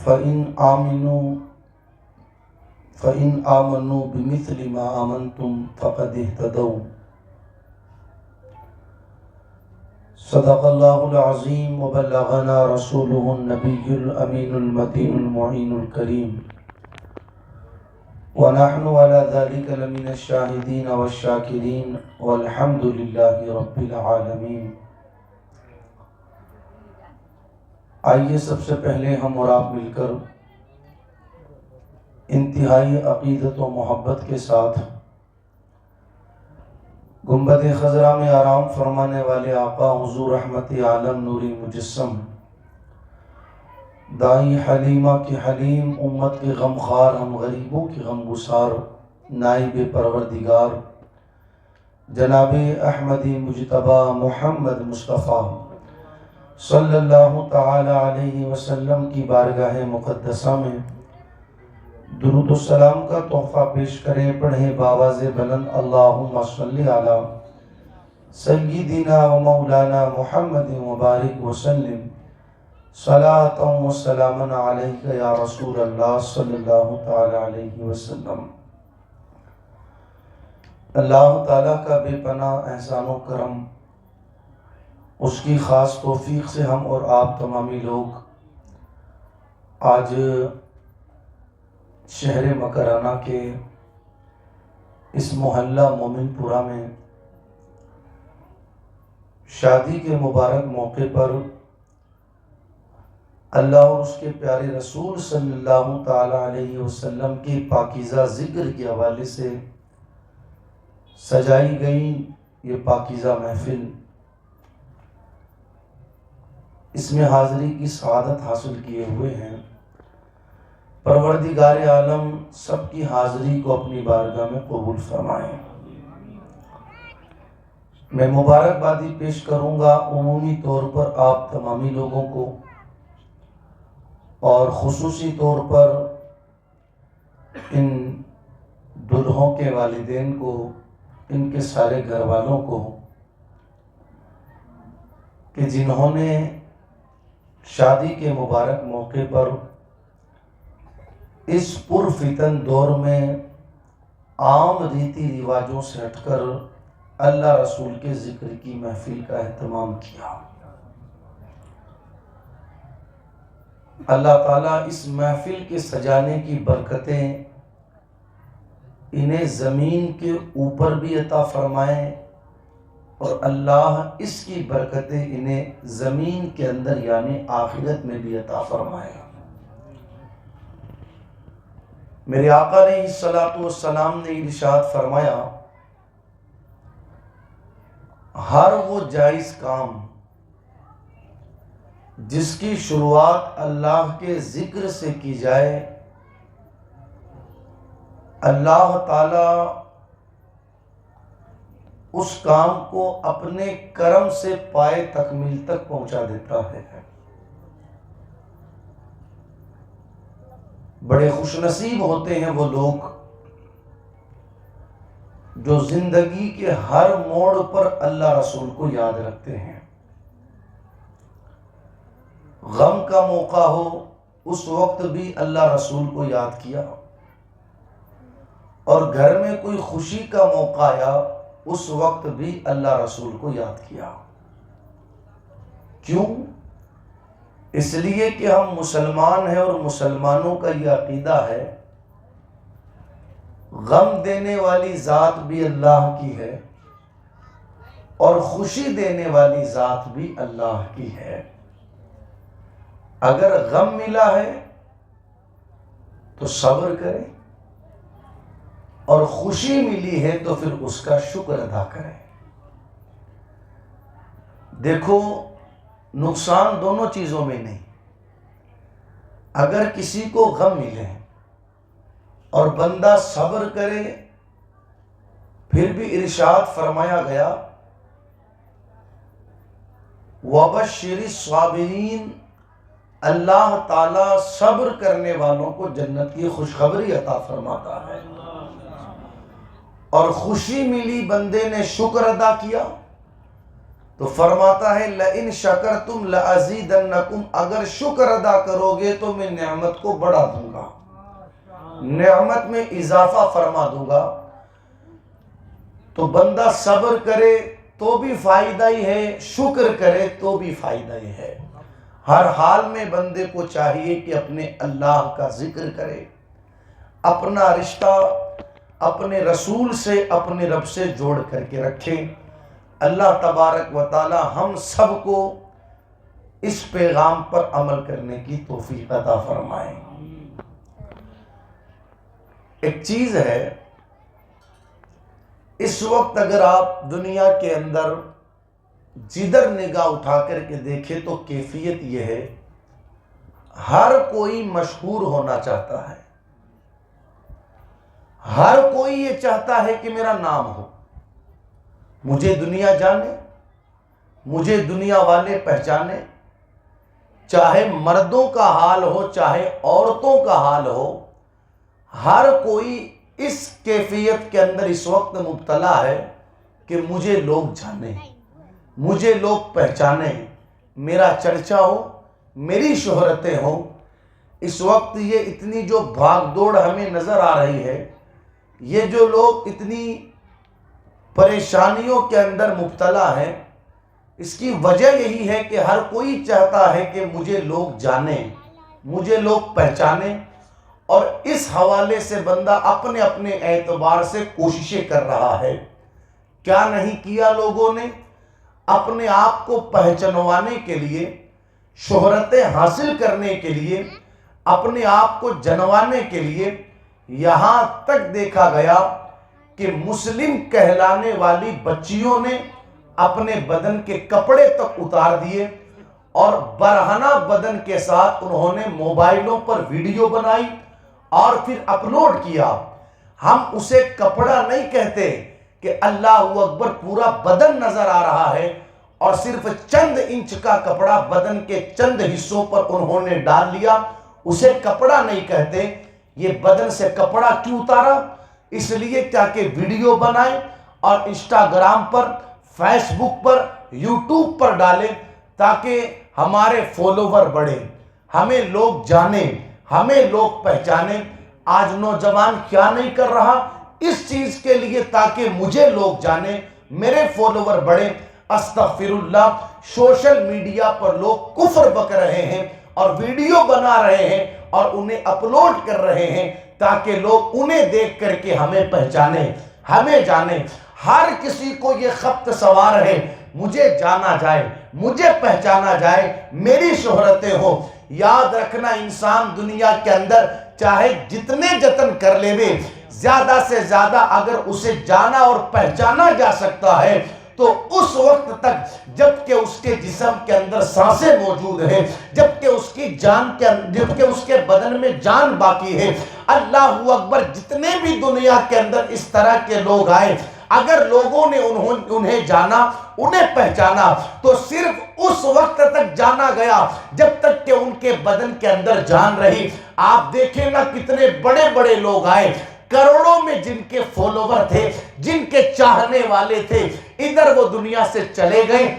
فإن آمنوا بمثل ما آمنتم فقد اهتدوا صدق اللہ العظیم وبلغنا رسوله النبی الامین المتین المعین الکریم ونحن على ذلك لمن الشاہدین والشاکرین والحمد للہ رب العالمین۔ آئیے سب سے پہلے ہم اور آپ مل کر انتہائی عقیدت و محبت کے ساتھ گنبد خضرا میں آرام فرمانے والے آقا حضور رحمت عالم نوری مجسم دائی حلیمہ کی حلیم امت کے غمخوار ہم غریبوں کی غم گسار نائب پروردگار جناب احمدی مجتبی محمد مصطفیٰ صلی اللہ تعالی علیہ وسلم کی بارگاہ مقدسہ میں درود السلام کا تحفہ پیش کریں، پڑھیں باواز بلند اللہم صلی علی سیدنا و مولانا محمد مبارک وسلم صلاۃ و سلام علیک یا رسول اللہ صلی اللہ تعالی علیہ وسلم۔ اللہ تعالیٰ کا بے پناہ احسان و کرم، اس کی خاص توفیق سے ہم اور آپ تمامی لوگ آج شہر مکرانہ کے اس محلہ مومن پورہ میں شادی کے مبارک موقع پر اللہ اور اس کے پیارے رسول صلی اللہ تعالی علیہ وسلم کے پاکیزہ ذکر کے حوالے سے سجائی گئی یہ پاکیزہ محفل، اس میں حاضری کی سعادت حاصل کیے ہوئے ہیں۔ پروردگار عالم سب کی حاضری کو اپنی بارگاہ میں قبول فرمائیں۔ میں مبارکبادی پیش کروں گا عمومی طور پر آپ تمامی لوگوں کو، اور خصوصی طور پر ان دلہوں کے والدین کو، ان کے سارے گھر والوں کو، کہ جنہوں نے شادی کے مبارک موقع پر اس پرفتن دور میں عام ریتی رواجوں سے ہٹ کر اللہ رسول کے ذکر کی محفل کا اہتمام کیا۔ اللہ تعالیٰ اس محفل کے سجانے کی برکتیں انہیں زمین کے اوپر بھی عطا فرمائیں، اور اللہ اس کی برکتیں انہیں زمین کے اندر یعنی آخرت میں بھی عطا فرمائیں۔ میرے آقا علیہ السلام نے ارشاد فرمایا، ہر وہ جائز کام جس کی شروعات اللہ کے ذکر سے کی جائے، اللہ تعالی اس کام کو اپنے کرم سے پائے تکمیل تک پہنچا دیتا ہے۔ بڑے خوش نصیب ہوتے ہیں وہ لوگ جو زندگی کے ہر موڑ پر اللہ رسول کو یاد رکھتے ہیں۔ غم کا موقع ہو اس وقت بھی اللہ رسول کو یاد کیا، اور گھر میں کوئی خوشی کا موقع آیا اس وقت بھی اللہ رسول کو یاد کیا۔ کیوں؟ اس لیے کہ ہم مسلمان ہیں، اور مسلمانوں کا یہ عقیدہ ہے غم دینے والی ذات بھی اللہ کی ہے اور خوشی دینے والی ذات بھی اللہ کی ہے۔ اگر غم ملا ہے تو صبر کریں، اور خوشی ملی ہے تو پھر اس کا شکر ادا کریں۔ دیکھو، نقصان دونوں چیزوں میں نہیں۔ اگر کسی کو غم ملے اور بندہ صبر کرے، پھر بھی ارشاد فرمایا گیا وَبَشِّرِ الصَّابِرِينَ، اللہ تعالیٰ صبر کرنے والوں کو جنت کی خوشخبری عطا فرماتا ہے۔ اور خوشی ملی، بندے نے شکر ادا کیا تو فرماتا ہے لئن شکرتم لازیدنکم، اگر شکر ادا کرو گے تو میں نعمت کو بڑھا دوں گا، نعمت میں اضافہ فرما دوں گا۔ تو بندہ صبر کرے تو بھی فائدہ ہی ہے، شکر کرے تو بھی فائدہ ہی ہے۔ ہر حال میں بندے کو چاہیے کہ اپنے اللہ کا ذکر کرے، اپنا رشتہ اپنے رسول سے اپنے رب سے جوڑ کر کے رکھے۔ اللہ تبارک و تعالی ہم سب کو اس پیغام پر عمل کرنے کی توفیق عطا فرمائے۔ ایک چیز ہے، اس وقت اگر آپ دنیا کے اندر جدھر نگاہ اٹھا کر کے دیکھیں تو کیفیت یہ ہے، ہر کوئی مشہور ہونا چاہتا ہے، ہر کوئی یہ چاہتا ہے کہ میرا نام ہو، مجھے دنیا جانے، مجھے دنیا والے پہچانے، چاہے مردوں کا حال ہو چاہے عورتوں کا حال ہو، ہر کوئی اس کیفیت کے اندر اس وقت مبتلا ہے کہ مجھے لوگ جانیں، مجھے لوگ پہچانیں، میرا چرچا ہو، میری شہرتیں ہوں۔ اس وقت یہ اتنی جو بھاگ دوڑ ہمیں نظر آ رہی ہے، یہ جو لوگ اتنی پریشانیوں کے اندر مبتلا ہیں، اس کی وجہ یہی ہے کہ ہر کوئی چاہتا ہے کہ مجھے لوگ جانیں، مجھے لوگ پہچانیں، اور اس حوالے سے بندہ اپنے اپنے اعتبار سے کوششیں کر رہا ہے۔ کیا نہیں کیا لوگوں نے اپنے آپ کو پہچنوانے کے لیے، شہرتیں حاصل کرنے کے لیے، اپنے آپ کو جنوانے کے لیے، یہاں تک دیکھا گیا کہ مسلم کہلانے والی بچیوں نے اپنے بدن کے کپڑے تک اتار دیے اور برہنہ بدن کے ساتھ انہوں نے موبائلوں پر ویڈیو بنائی اور پھر اپلوڈ کیا۔ ہم اسے کپڑا نہیں کہتے کہ اللہ اکبر پورا بدن نظر آ رہا ہے اور صرف چند انچ کا کپڑا بدن کے چند حصوں پر انہوں نے ڈال لیا، اسے کپڑا نہیں کہتے۔ یہ بدن سے کپڑا کیوں اتارا؟ اس لیے تاکہ ویڈیو بنائیں اور انسٹاگرام پر، فیس بک پر، یوٹیوب پر ڈالیں، تاکہ ہمارے فالوور بڑھیں، ہمیں لوگ جانیں، ہمیں لوگ پہچانیں۔ آج نوجوان کیا نہیں کر رہا اس چیز کے لیے تاکہ مجھے لوگ جانیں، میرے فالوور بڑھیں۔ استغفر اللہ، سوشل میڈیا پر لوگ کفر بک رہے ہیں اور ویڈیو بنا رہے ہیں اور انہیں اپلوڈ کر رہے ہیں تاکہ لوگ انہیں دیکھ کر کے ہمیں پہچانیں، ہمیں جانیں۔ ہر کسی کو یہ خبط سوار ہے، مجھے جانا جائے، مجھے پہچانا جائے، میری شہرتیں ہو۔ یاد رکھنا، انسان دنیا کے اندر چاہے جتنے جتن کر لے وے، زیادہ سے زیادہ اگر اسے جانا اور پہچانا جا سکتا ہے تو اس وقت تک جب کہ اس کے جسم کے اندر سانسیں موجود ہیں، جب کہ اس کی جان جب کہ اس کے بدن میں جان باقی ہے۔ اللہ اکبر، جتنے بھی دنیا کے اندر اس طرح کے لوگ آئے، اگر لوگوں نے انہیں جانا، انہیں پہچانا، تو صرف اس وقت تک جانا گیا جب تک کہ ان کے بدن کے اندر جان رہی۔ آپ دیکھیں نا، کتنے بڑے بڑے لوگ آئے، کروڑوں میں جن کے فالوور تھے، جن کے چاہنے والے تھے، ادھر وہ دنیا سے چلے گئے۔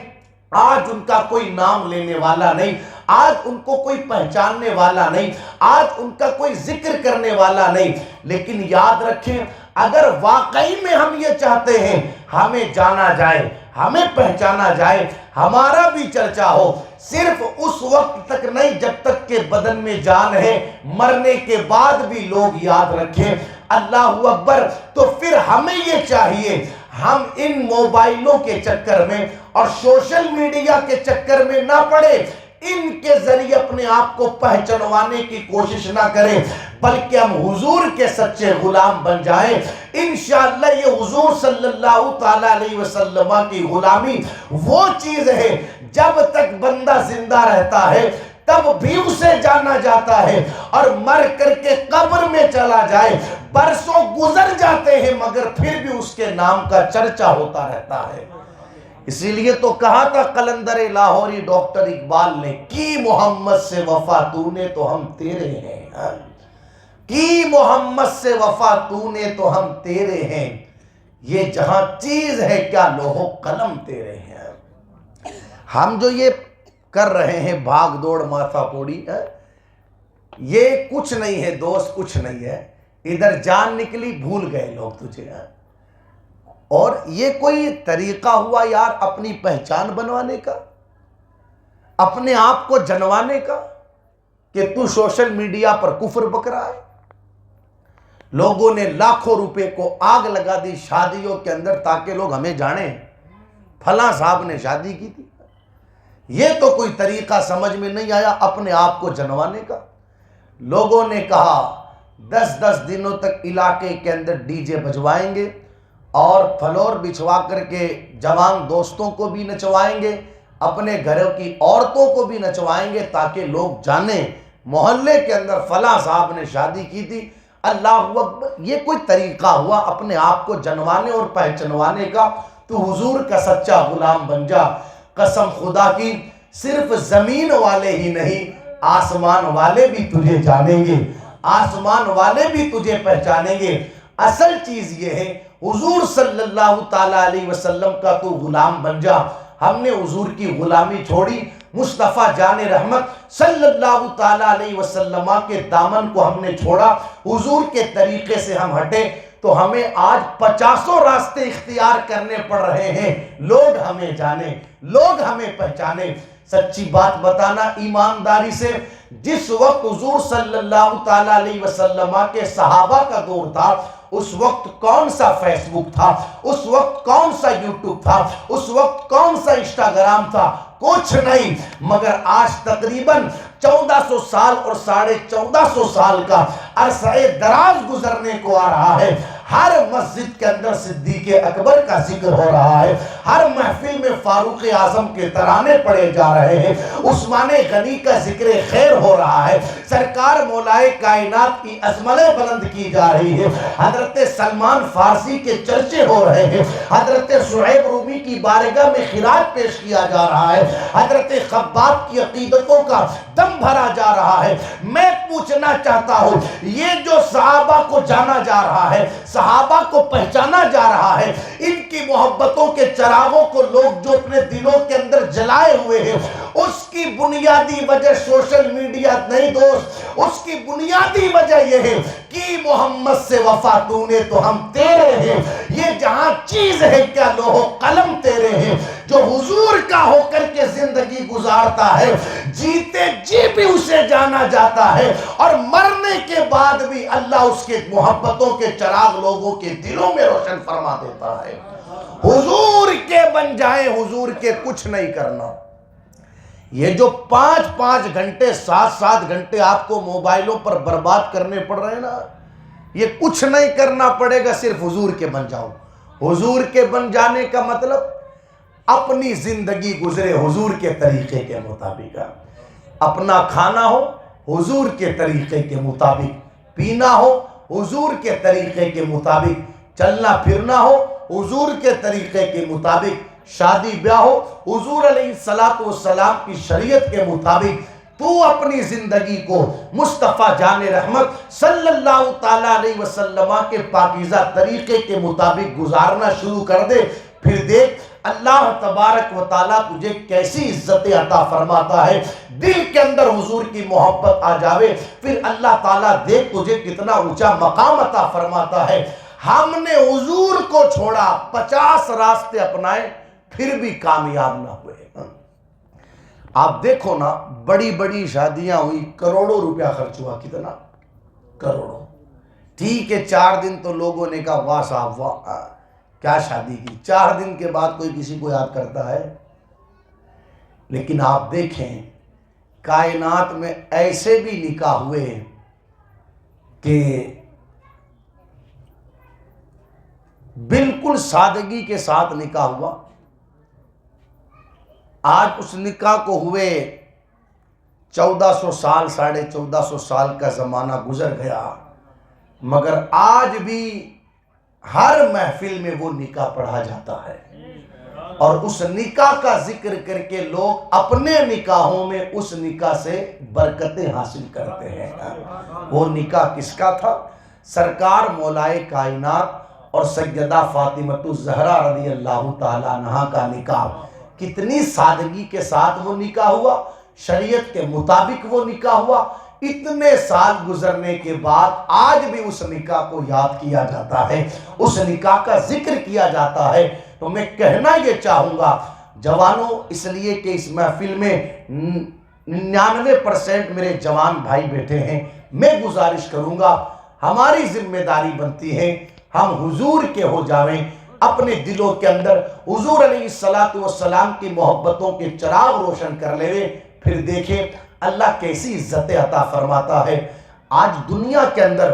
آج ان کا کوئی نام لینے والا نہیں، آج ان کو کوئی پہچاننے والا نہیں، آج ان کا کوئی ذکر کرنے والا نہیں۔ لیکن یاد رکھیں، اگر واقعی میں ہم یہ چاہتے ہیں ہمیں جانا جائے، ہمیں پہچانا جائے، ہمارا بھی چرچا ہو، صرف اس وقت تک نہیں جب تک کہ بدن میں جان ہے، مرنے کے بعد بھی لوگ یاد رکھیں۔ اللہ اکبر، تو پھر ہمیں یہ چاہیے ہم ان موبائلوں کے چکر میں اور سوشل میڈیا کے چکر میں نہ پڑے، ان کے ذریعے اپنے آپ کو پہچنوانے کی کوشش نہ کریں، بلکہ ہم حضور کے سچے غلام بن جائیں۔ انشاءاللہ یہ حضور صلی اللہ تعالیٰ علیہ وسلم کی غلامی وہ چیز ہے، جب تک بندہ زندہ رہتا ہے تب بھی اسے جانا جاتا ہے، اور مر کر کے قبر میں چلا جائے، برسوں گزر جاتے ہیں مگر پھر بھی اس کے نام کا چرچا ہوتا رہتا ہے۔ اسی لیے تو کہا تھا قلندر لاہوری ڈاکٹر اقبال نے، کی محمد سے وفا تو نے تو ہم تیرے ہیں، کی محمد سے وفا تو نے تو ہم تیرے ہیں، یہ جہاں چیز ہے کیا لوح و قلم تیرے ہیں۔ ہم جو یہ کر رہے ہیں بھاگ دوڑ ماتھا پوڑی، یہ کچھ نہیں ہے دوست، کچھ نہیں ہے. ادھر جان نکلی بھول گئے لوگ تجھے. اور یہ کوئی طریقہ ہوا یار اپنی پہچان بنوانے کا، اپنے آپ کو جنوانے کا، کہ تو سوشل میڈیا پر کفر بک رہا ہے. لوگوں نے لاکھوں روپے کو آگ لگا دی شادیوں کے اندر تاکہ لوگ ہمیں جانیں فلاں صاحب نے شادی کی تھی. یہ تو کوئی طریقہ سمجھ میں نہیں آیا اپنے آپ کو جنوانے کا. لوگوں نے کہا 10 دنوں تک علاقے کے اندر ڈی جے بجوائیں گے اور فلور بچھوا کر کے جوان دوستوں کو بھی نچوائیں گے، اپنے گھروں کی عورتوں کو بھی نچوائیں گے تاکہ لوگ جانیں محلے کے اندر فلاں صاحب نے شادی کی تھی. اللہ اکبر. یہ کوئی طریقہ ہوا اپنے آپ کو جنوانے اور پہچنوانے کا؟ تو حضور کا سچا غلام بن جا. قسم خدا کی صرف زمین والے ہی نہیں، آسمان والے بھی تجھے جانیں گے، آسمان والے بھی تجھے پہچانیں گے. اصل چیز یہ ہے حضور صلی اللہ تعالیٰ علیہ وسلم کا تو غلام بن جا. ہم نے حضور کی غلامی چھوڑی، مصطفیٰ جان رحمت صلی اللہ تعالیٰ علیہ وسلم کے دامن کو ہم نے چھوڑا، حضور کے طریقے سے ہم ہٹے تو ہمیں آج 50 راستے اختیار کرنے پڑ رہے ہیں. لوگ ہمیں جانیں، لوگ ہمیں پہچانیں. سچی بات بتانا ایمانداری سے، جس وقت حضور صلی اللہ تعالیٰ علیہ وسلم کے صحابہ کا دور تھا، اس وقت کون سا فیس بک تھا، اس وقت کون سا یوٹیوب تھا، اس وقت کون سا انسٹاگرام تھا؟ کچھ نہیں. مگر آج تقریباً 1400 سال اور 1450 سال کا عرصہ دراز گزرنے کو آ رہا ہے. ہر مسجد کے اندر صدیق اکبر کا ذکر ہو رہا ہے، ہر محفل میں فاروق اعظم کے ترانے پڑے جا رہے ہیں، عثمان غنی کا ذکر خیر ہو رہا ہے، سرکار مولائے کائنات کی عظمتیں بلند کی جا رہی ہے، حضرت سلمان فارسی کے چرچے ہو رہے ہیں، حضرت شعیب رومی کی بارگاہ میں خراج پیش کیا جا رہا ہے، حضرت خباب کی عقیدتوں کا دم بھرا جا رہا ہے. میں پوچھنا چاہتا ہوں، یہ جو صحابہ کو جانا جا رہا ہے، صحابہ کو پہچانا جا رہا ہے، ان کی محبتوں کے چراغوں کو لوگ جو اپنے دلوں کے اندر جلائے ہوئے ہیں، اس کی بنیادی وجہ سوشل میڈیا نہیں دوست، اس کی بنیادی وجہ یہ ہے کہ محمد سے وفا تو نے تو ہم تیرے ہیں. یہ جہاں چیز ہے کیا لوح و قلم تیرے ہیں. جو حضور کا ہو کر کے زندگی گزارتا ہے، جیتے جی بھی اسے جانا جاتا ہے، اور مرنے کے بعد بھی اللہ اس کے محبتوں کے چراغ لوگوں کے دلوں میں روشن فرما دیتا ہے. حضور کے بن جائیں، حضور کے کچھ نہیں کرنا. یہ جو 5 گھنٹے 7 گھنٹے آپ کو موبائلوں پر برباد کرنے پڑ رہے ہیں نا، یہ کچھ نہیں کرنا پڑے گا، صرف حضور کے بن جاؤ. حضور کے بن جانے کا مطلب اپنی زندگی گزرے حضور کے طریقے کے مطابق. اپنا کھانا ہو حضور کے طریقے کے مطابق، پینا ہو حضور کے طریقے کے مطابق، چلنا پھرنا ہو حضور کے طریقے کے مطابق، شادی بیاہ ہو حضور علیہ السلام کی شریعت کے مطابق. تو اپنی زندگی کو مصطفیٰ جان رحمت صلی اللہ تعالیٰ علیہ وسلم کے پاکیزہ طریقے کے مطابق گزارنا شروع کر دے. پھر دیکھ اللہ تبارک و تعالیٰ تجھے کیسی عزت عطا فرماتا ہے. دل کے اندر حضور کی محبت آ جاوے، پھر اللہ تعالیٰ دیکھ تجھے کتنا اونچا مقام عطا فرماتا ہے. ہم نے حضور کو چھوڑا، 50 راستے اپنائے، پھر بھی کامیاب نہ ہوئے. آپ دیکھو نا، بڑی بڑی شادیاں ہوئی، کروڑوں روپیہ خرچ ہوا. کتنا؟ کروڑوں. ٹھیک ہے 4 دن تو لوگوں نے کہا واہ صاحب واہ کیا شادی کی. 4 دن کے بعد کوئی کسی کو یاد کرتا ہے؟ لیکن آپ دیکھیں کائنات میں ایسے بھی نکاح ہوئے کہ بالکل سادگی کے ساتھ نکاح ہوا. آج اس نکاح کو ہوئے 1400 سال 1450 سال کا زمانہ گزر گیا، مگر آج بھی ہر محفل میں وہ نکاح پڑھا جاتا ہے، اور اس نکاح کا ذکر کر کے لوگ اپنے نکاحوں میں اس نکاح سے برکتیں حاصل کرتے ہیں. وہ نکاح کس کا تھا؟ سرکار مولائے کائنات اور سیدہ فاطمہ الزہرا رضی اللہ تعالیٰ عنہا کا نکاح. کتنی سادگی کے ساتھ وہ نکاح ہوا، شریعت کے مطابق وہ نکاح ہوا. اتنے سال گزرنے کے بعد آج بھی اس نکاح کو یاد کیا جاتا ہے، اس نکاح کا ذکر کیا جاتا ہے. تو میں کہنا یہ چاہوں گا جوانوں، اس لیے کہ اس محفل میں 99% میرے جوان بھائی بیٹھے ہیں، میں گزارش کروں گا ہماری ذمہ داری بنتی ہے ہم حضور کے ہو جاویں، اپنے دلوں کے اندر حضور علیہ السلام کی محبتوں کے چراغ روشن کر لے. پھر دیکھیں اللہ کیسی عزت عطا فرماتا ہے. آج دنیا کے اندر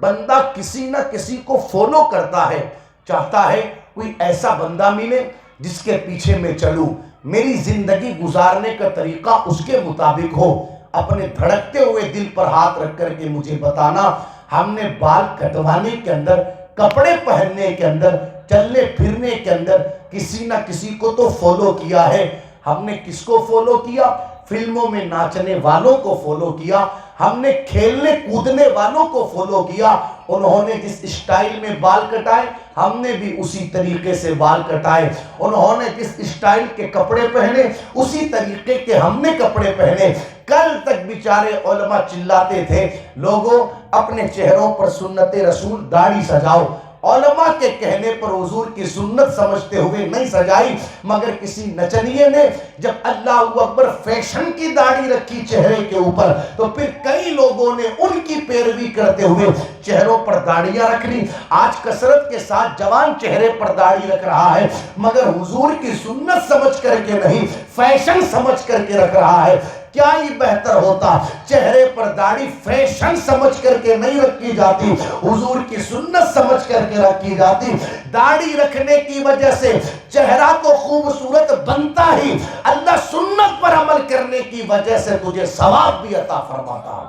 بندہ کسی نہ کسی کو فالو کرتا ہے، چاہتا ہے کوئی ایسا بندہ ملے جس کے پیچھے میں چلوں، میری زندگی گزارنے کا طریقہ اس کے مطابق ہو. اپنے دھڑکتے ہوئے دل پر ہاتھ رکھ کر کے مجھے بتانا، ہم نے بال کٹوانے کے اندر، کپڑے پہننے کے اندر، چلنے پھرنے کے اندر کسی نہ کسی کو تو فالو کیا ہے. ہم نے کس کو فالو کیا؟ فلموں میں ناچنے والوں کو فالو کیا. ہم نے کھیلنے کودنے والوں کو فالو کیا. انہوں نے جس اسٹائل میں بال کٹائے ہم نے بھی اسی طریقے سے بال کٹائے. انہوں نے جس اسٹائل کے کپڑے پہنے اسی طریقے کے ہم نے کپڑے پہنے. کل تک بیچارے علماء چلاتے تھے لوگوں اپنے چہروں پر سنت رسول داڑھی سجاؤ. علماء کے کہنے پر حضور کی سنت سمجھتے ہوئے نہیں سجائی، مگر کسی نچنیے نے جب اللہ اکبر فیشن کی داڑھی رکھی چہرے کے اوپر تو پھر کئی لوگوں نے ان کی پیروی کرتے ہوئے چہروں پر داڑھیاں رکھ لی. آج کثرت کے ساتھ جوان چہرے پر داڑھی رکھ رہا ہے، مگر حضور کی سنت سمجھ کر کے نہیں، فیشن سمجھ کر کے رکھ رہا ہے. کیا ہی بہتر ہوتا، چہرے پر داڑھی فیشن سمجھ کر کے نہیں رکھی جاتی، حضور کی سنت سمجھ کر کے رکھی جاتی. داڑھی رکھنے کی وجہ سے چہرہ تو خوبصورت بنتا ہی، اللہ سنت پر عمل کرنے کی وجہ سے تجھے ثواب بھی عطا فرماتا.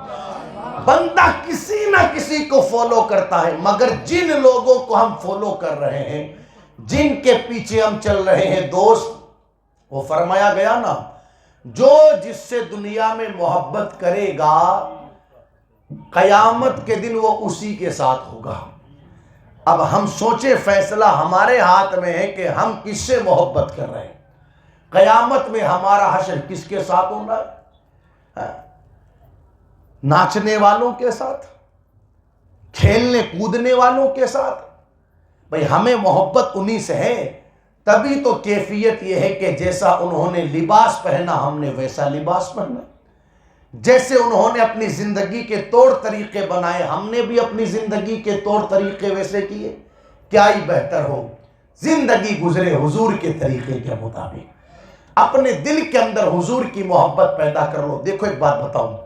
بندہ کسی نہ کسی کو فالو کرتا ہے، مگر جن لوگوں کو ہم فالو کر رہے ہیں، جن کے پیچھے ہم چل رہے ہیں دوست، وہ فرمایا گیا نا، جو جس سے دنیا میں محبت کرے گا قیامت کے دن وہ اسی کے ساتھ ہوگا. اب ہم سوچیں فیصلہ ہمارے ہاتھ میں ہے کہ ہم کس سے محبت کر رہے ہیں. قیامت میں ہمارا حشر کس کے ساتھ ہونا ہے؟ ناچنے والوں کے ساتھ، کھیلنے کودنے والوں کے ساتھ؟ بھئی ہمیں محبت انہی سے ہے. تبھی تو کیفیت یہ ہے کہ جیسا انہوں نے لباس پہنا ہم نے ویسا لباس پہنا، جیسے انہوں نے اپنی زندگی کے طور طریقے بنائے ہم نے بھی اپنی زندگی کے طور طریقے ویسے کیے. کیا ہی بہتر ہو زندگی گزرے حضور کے طریقے کے مطابق. اپنے دل کے اندر حضور کی محبت پیدا کر لو. دیکھو ایک بات بتاؤں،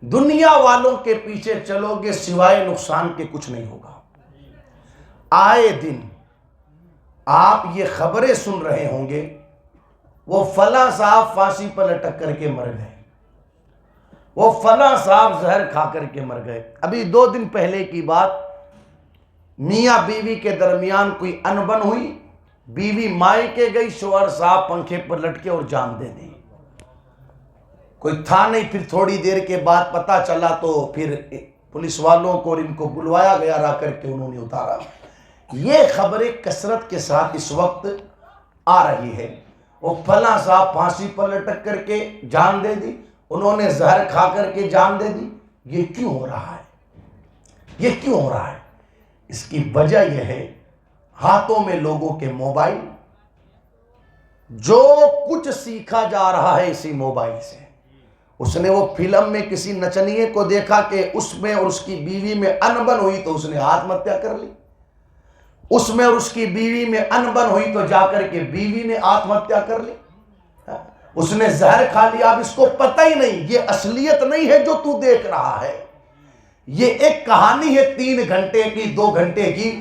دنیا والوں کے پیچھے چلو گے سوائے نقصان کے کچھ نہیں ہوگا. آئے دن آپ یہ خبریں سن رہے ہوں گے، وہ فلاں صاحب پھانسی پر لٹک کر کے مر گئے، وہ فلاں صاحب زہر کھا کر کے مر گئے. ابھی 2 دن پہلے کی بات، میاں بیوی کے درمیان کوئی انبن ہوئی، بیوی مائکے گئی، شوہر صاحب پنکھے پر لٹکے اور جان دے دی. کوئی تھا نہیں. پھر تھوڑی دیر کے بعد پتہ چلا تو پھر پولیس والوں کو اور ان کو بلوایا گیا، لا کر کے انہوں نے اتارا. یہ خبریں کثرت کے ساتھ اس وقت آ رہی ہے. وہ فلاں صاحب پھانسی پر لٹک کر کے جان دے دی، انہوں نے زہر کھا کر کے جان دے دی. یہ کیوں ہو رہا ہے؟ یہ کیوں ہو رہا ہے؟ اس کی وجہ یہ ہے ہاتھوں میں لوگوں کے موبائل. جو کچھ سیکھا جا رہا ہے اسی موبائل سے. اس نے وہ فلم میں کسی نچنیے کو دیکھا کہ اس میں اور اس کی بیوی میں انبن ہوئی تو اس نے آتم ہتیا کر لی. اس میں اور اس کی بیوی میں انبن ہوئی تو جا کر کے بیوی نے آتم ہتیا کر لی. اس نے زہر کھا لیا. اب اس کو پتہ ہی نہیں یہ اصلیت نہیں ہے جو تو دیکھ رہا ہے. یہ ایک کہانی ہے 3 گھنٹے کی 2 گھنٹے کی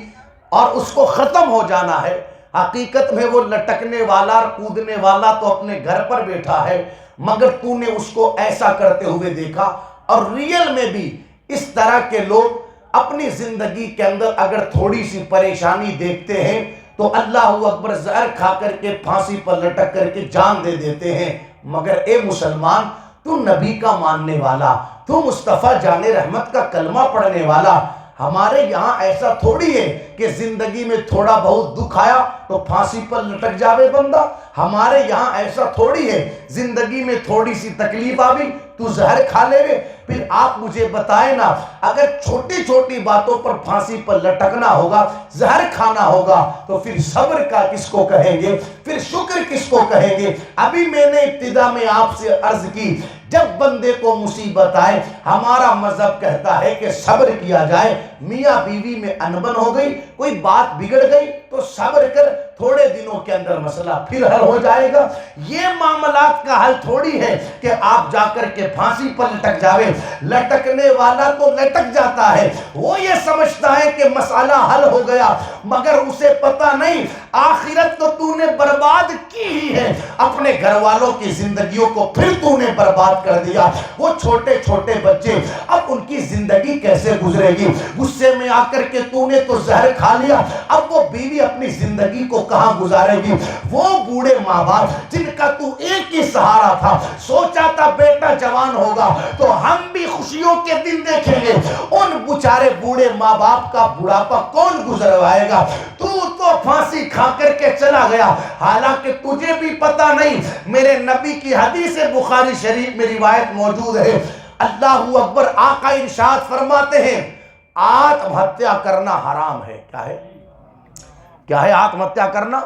اور اس کو ختم ہو جانا ہے. حقیقت میں وہ لٹکنے والا اور کودنے والا تو اپنے گھر پر بیٹھا ہے، مگر تو نے اس کو ایسا کرتے ہوئے دیکھا. اور ریئل میں بھی اس طرح کے لوگ اپنی زندگی کے اندر اگر تھوڑی سی پریشانی دیکھتے ہیں تو اللہ اکبر زہر کھا کر کے پھانسی پر لٹک کر کے جان دے دیتے ہیں. مگر اے مسلمان، تو نبی کا ماننے والا، تو مصطفیٰ جان رحمت کا کلمہ پڑھنے والا، ہمارے یہاں ایسا تھوڑی ہے کہ زندگی میں تھوڑا بہت دکھ آیا تو پھانسی پر لٹک جاوے بندہ. ہمارے یہاں ایسا تھوڑی ہے زندگی میں تھوڑی سی تکلیف آوی تو زہر کھا لے وے. پھر آپ مجھے بتائیں نا, اگر چھوٹی چھوٹی باتوں پر پھانسی پر لٹکنا ہوگا, زہر کھانا ہوگا, تو پھر صبر کا کس کو کہیں گے, پھر شکر کس کو کہیں گے؟ ابھی میں نے ابتدا میں آپ سے عرض کی, جب بندے کو مصیبت آئے ہمارا مذہب کہتا ہے کہ صبر کیا جائے. میاں بیوی میں انبن ہو گئی, کوئی بات بگڑ گئی تو صبر کر, تھوڑے دنوں کے اندر مسئلہ پھر حل ہو جائے گا. یہ معاملات کا حل تھوڑی ہے کہ آپ جا کر کے پھانسی پر لٹک جاوے. لٹکنے والا تو لٹک جاتا ہے, وہ یہ سمجھتا ہے کہ مسئلہ حل ہو گیا, مگر اسے پتہ نہیں آخرت تو نے برباد کی ہی ہے, اپنے گھر والوں کی زندگیوں کو پھر نے برباد کر دیا. وہ چھوٹے چھوٹے بچے, اب ان کی زندگی کیسے گزرے گی؟ غصے میں آ کر کے نے تو زہر کھا لیا, اب وہ بیوی اپنی زندگی کو کہاں گزارے گی؟ وہ بوڑھے ماں باپ جن کا تو ایک ہی سہارا تھا, سوچا تھا بیٹا جوان ہوگا تو ہم بھی خوشیوں کے دن دیکھیں گے, ان بیچارے بوڑھے ماں باپ کا بڑھاپا کون گزروائے گا؟ تو پھانسی کھا کر کے چلا گیا, حالانکہ تجھے بھی پتا نہیں. میرے نبی کی حدیث بخاری شریف میں روایت موجود ہے, اللہ اکبر, آقا ارشاد فرماتے ہیں آتم ہتیا کرنا حرام ہے. کیا ہے؟ کیا ہے آتم ہتیا کرنا؟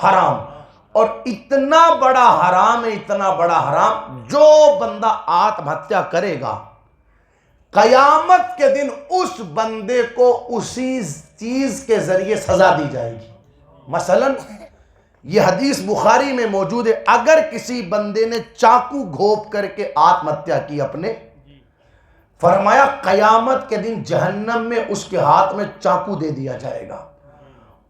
حرام. اور اتنا بڑا حرام ہے, اتنا بڑا حرام, جو بندہ آتم ہتیا کرے گا قیامت کے دن اس بندے کو اسی چیز کے ذریعے سزا دی جائے گی. مثلا یہ حدیث بخاری میں موجود ہے, اگر کسی بندے نے چاقو گھوپ کر کے آتم ہتیا کی اپنے, فرمایا قیامت کے دن جہنم میں اس کے ہاتھ میں چاقو دے دیا جائے گا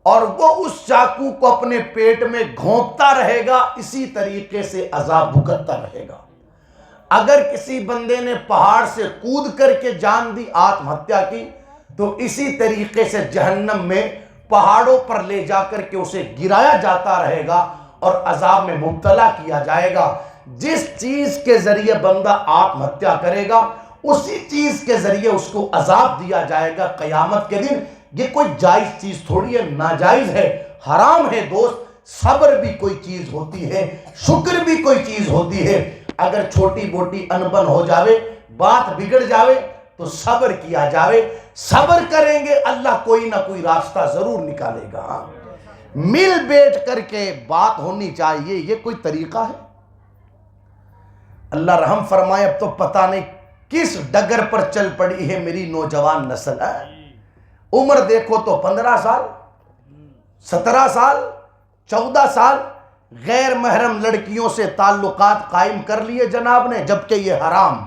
اور وہ اس چاقو کو اپنے پیٹ میں گھونپتا رہے گا, اسی طریقے سے عذاب بھگتتا رہے گا. اگر کسی بندے نے پہاڑ سے کود کر کے جان دی, آتم ہتیا کی, تو اسی طریقے سے جہنم میں پہاڑوں پر لے جا کر کے اسے گرایا جاتا رہے گا اور عذاب میں مبتلا کیا جائے گا. جس چیز کے ذریعے بندہ آتم ہتیا کرے گا اسی چیز کے ذریعے اس کو عذاب دیا جائے گا قیامت کے دن. یہ کوئی جائز چیز تھوڑی ہے, ناجائز ہے, حرام ہے دوست. صبر بھی کوئی چیز ہوتی ہے, شکر بھی کوئی چیز ہوتی ہے. اگر چھوٹی موٹی انبن ہو جاوے, بات بگڑ جاوے, تو صبر کیا جاوے. صبر کریں گے اللہ کوئی نہ کوئی راستہ ضرور نکالے گا. مل بیٹھ کر کے بات ہونی چاہیے, یہ کوئی طریقہ ہے؟ اللہ رحم فرمائے. اب تو پتہ نہیں کس ڈگر پر چل پڑی ہے میری نوجوان نسل ہے. عمر دیکھو تو 15 سال, 17 سال, 14 سال غیر محرم لڑکیوں سے تعلقات قائم کر لیے جناب نے, جبکہ یہ حرام.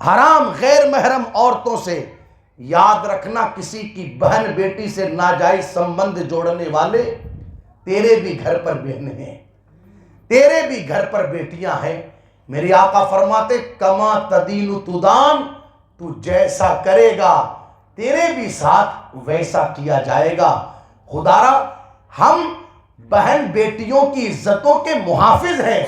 حرام غیر محرم عورتوں سے. یاد رکھنا, کسی کی بہن بیٹی سے ناجائز سمبند جوڑنے والے تیرے بھی گھر پر بہنیں ہیں, تیرے بھی گھر پر بیٹیاں ہیں. میرے آقا فرماتے کما تدین تدان, تو جیسا کرے گا تیرے بھی ساتھ ویسا کیا جائے گا. خدارا ہم بہن بیٹیوں کی عزتوں کے محافظ ہیں.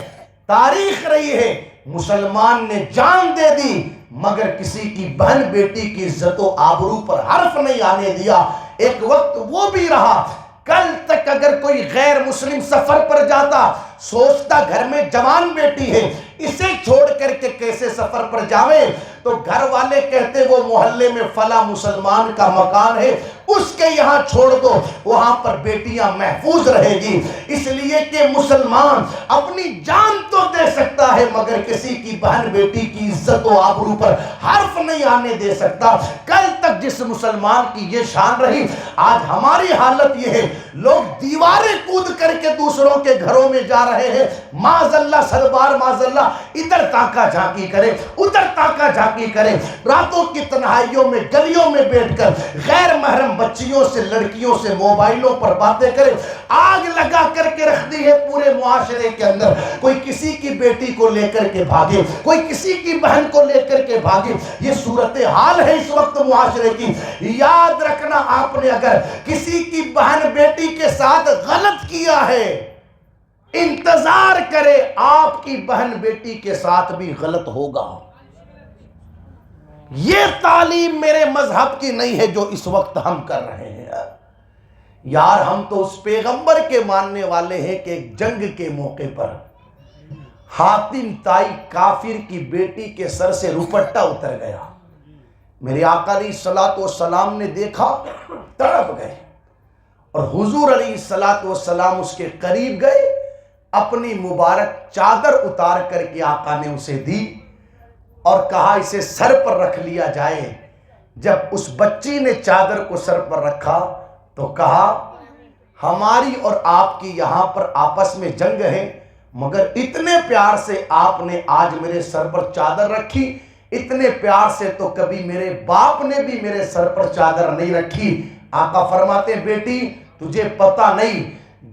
تاریخ رہی ہے مسلمان نے جان دے دی مگر کسی کی بہن بیٹی کی عزت و آبرو پر حرف نہیں آنے دیا. ایک وقت وہ بھی رہا, کل تک اگر کوئی غیر مسلم سفر پر جاتا, سوچتا گھر میں جوان بیٹی ہے, اسے چھوڑ کر کے کیسے سفر پر جاوے, تو گھر والے کہتے وہ محلے میں فلاں مسلمان کا مکان ہے, اس کے یہاں چھوڑ دو, وہاں پر بیٹیاں محفوظ رہے گی. اس لیے کہ مسلمان اپنی جان تو دے سکتا ہے مگر کسی کی بہن بیٹی کی عزت و آبرو پر حرف نہیں آنے دے سکتا. کل تک جس مسلمان کی یہ شان رہی, آج ہماری حالت یہ ہے لوگ دیواریں کود کر کے دوسروں کے گھروں میں جا رہے ہیں. معاذ اللہ سربار معاذ اللہ, ادھر تاکہ جھانکی کرے, ادھر تاکہ جھانکی کرے, راتوں کی تنہائیوں میں گلیوں میں بیٹھ کر غیر محرم بچیوں سے لڑکیوں سے موبائلوں پر باتیں کرے. آگ لگا کر کے رکھ دی ہے پورے معاشرے کے اندر. کوئی کسی کی بیٹی کو لے کر کے بھاگے, کوئی کسی کی بہن کو لے کر کے بھاگے. یہ صورتحال ہے اس وقت معاشرے کی. یاد رکھنا, آپ نے اگر کسی کی بہن بیٹی کے ساتھ غلط کیا ہے, انتظار کرے آپ کی بہن بیٹی کے ساتھ بھی غلط ہوگا. یہ تعلیم میرے مذہب کی نہیں ہے جو اس وقت ہم کر رہے ہیں یار. ہم تو اس پیغمبر کے ماننے والے ہیں کہ ایک جنگ کے موقع پر حاتم طائی کافر کی بیٹی کے سر سے روپٹہ اتر گیا. میرے آقا علیہ الصلوۃ والسلام نے دیکھا, تڑپ گئے, اور حضور علیہ الصلوۃ والسلام اس کے قریب گئے, اپنی مبارک چادر اتار کر کے آقا نے اسے دی اور کہا اسے سر پر رکھ لیا جائے. جب اس بچی نے چادر کو سر پر رکھا تو کہا ہماری اور آپ کی یہاں پر آپس میں جنگ ہے, مگر اتنے پیار سے آپ نے آج میرے سر پر چادر رکھی, اتنے پیار سے تو کبھی میرے باپ نے بھی میرے سر پر چادر نہیں رکھی. آقا فرماتے بیٹی تجھے پتہ نہیں,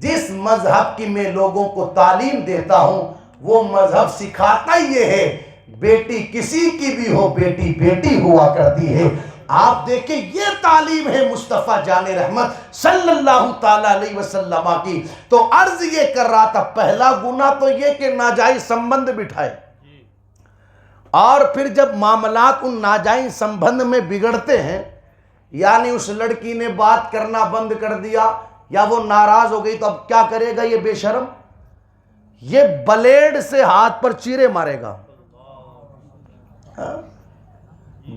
جس مذہب کی میں لوگوں کو تعلیم دیتا ہوں وہ مذہب سکھاتا یہ ہے بیٹی کسی کی بھی ہو بیٹی بیٹی ہوا کرتی ہے. آپ دیکھیں یہ تعلیم ہے مصطفیٰ جان رحمت صلی اللہ تعالیٰ علیہ وسلم کی. تو عرض یہ کر رہا تھا پہلا گناہ تو یہ کہ ناجائز سمبند بٹھائے, اور پھر جب معاملات ان ناجائز سمبند میں بگڑتے ہیں, یعنی اس لڑکی نے بات کرنا بند کر دیا یا وہ ناراض ہو گئی, تو اب کیا کرے گا یہ بے شرم؟ یہ بلیڈ سے ہاتھ پر چیرے مارے گا.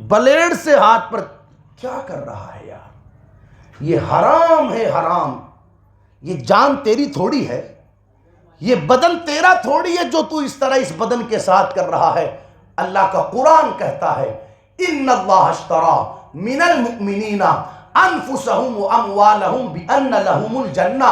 بلیڈ سے ہاتھ پر کیا کر رہا ہے یار؟ یہ حرام ہے حرام. یہ جان تیری تھوڑی ہے, یہ بدن تیرا تھوڑی ہے جو تو اس طرح اس بدن کے ساتھ کر رہا ہے. اللہ کا قرآن کہتا ہے ان اللہ اشترا من المؤمنین انفسهم واموالهم بان لهم الجنہ.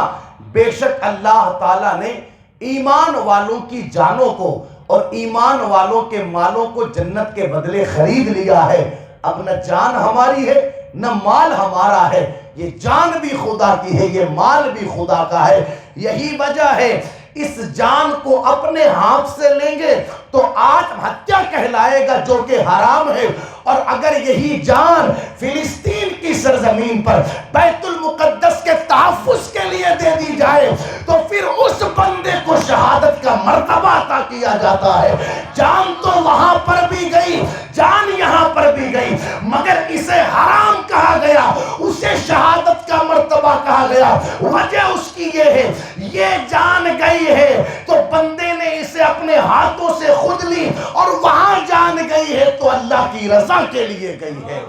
بے شک اللہ تعالیٰ نے ایمان والوں کی جانوں کو اور ایمان والوں کے مالوں کو جنت کے بدلے خرید لیا ہے. اب نہ جان ہماری ہے نہ مال ہمارا ہے, یہ جان بھی خدا کی ہے, یہ مال بھی خدا کا ہے. یہی وجہ ہے اس جان کو اپنے ہاتھ سے لیں گے تو آتم ہتیا کہلائے گا جو کہ حرام ہے. اور اگر یہی جان فلسطین کی سرزمین پر بیت المقدس کے تحفظ کے لیے دے دی جائے تو پھر اس بندے کو شہادت کا مرتبہ عطا کیا جاتا ہے. جان تو وہاں پر بھی گئی, جان یہاں پر بھی گئی, مگر اسے حرام کہا گیا, اسے شہادت کا مرتبہ کہا گیا. وجہ اس کی یہ ہے یہ جان گئی ہے تو بندے نے اسے اپنے ہاتھوں سے خود لی, اور وہاں جان گئی ہے تو اللہ کی رضا کے لیے گئی ہے.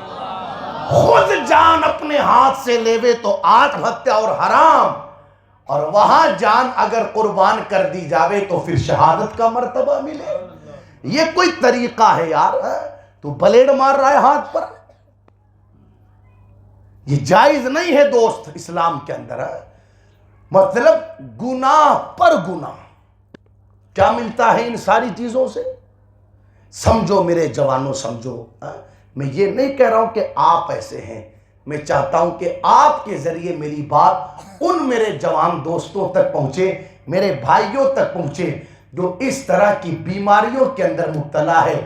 خود جان اپنے ہاتھ سے لیوے تو آتم ہتیا اور حرام, اور وہاں جان اگر قربان کر دی جاوے تو پھر شہادت کا مرتبہ ملے. یہ کوئی طریقہ ہے یار؟ تو بلیڈ مار رہا ہے ہاتھ پر, یہ جائز نہیں ہے دوست اسلام کے اندر. مطلب گناہ پر گناہ. کیا ملتا ہے ان ساری چیزوں سے؟ سمجھو میرے جوانوں سمجھو. میں یہ نہیں کہہ رہا ہوں کہ آپ ایسے ہیں, میں چاہتا ہوں کہ آپ کے ذریعے میری بات ان میرے جوان دوستوں تک پہنچے, میرے بھائیوں تک پہنچے جو اس طرح کی بیماریوں کے اندر مبتلا ہے.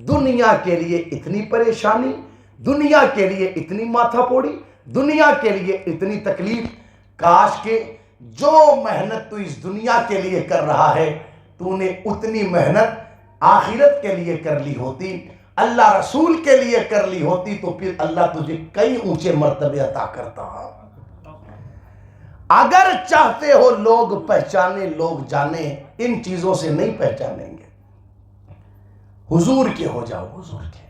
دنیا کے لیے اتنی پریشانی, دنیا کے لیے اتنی ماتھا پوڑی, دنیا کے لیے اتنی تکلیف. کاش کہ جو محنت تو اس دنیا کے لیے کر رہا ہے تو نے اتنی محنت آخرت کے لیے کر لی ہوتی, اللہ رسول کے لیے کر لی ہوتی, تو پھر اللہ تجھے کئی اونچے مرتبے عطا کرتا. اگر چاہتے ہو لوگ پہچانے لوگ جانے, ان چیزوں سے نہیں پہچانیں گے. حضور کے ہو جاؤ, حضور کے.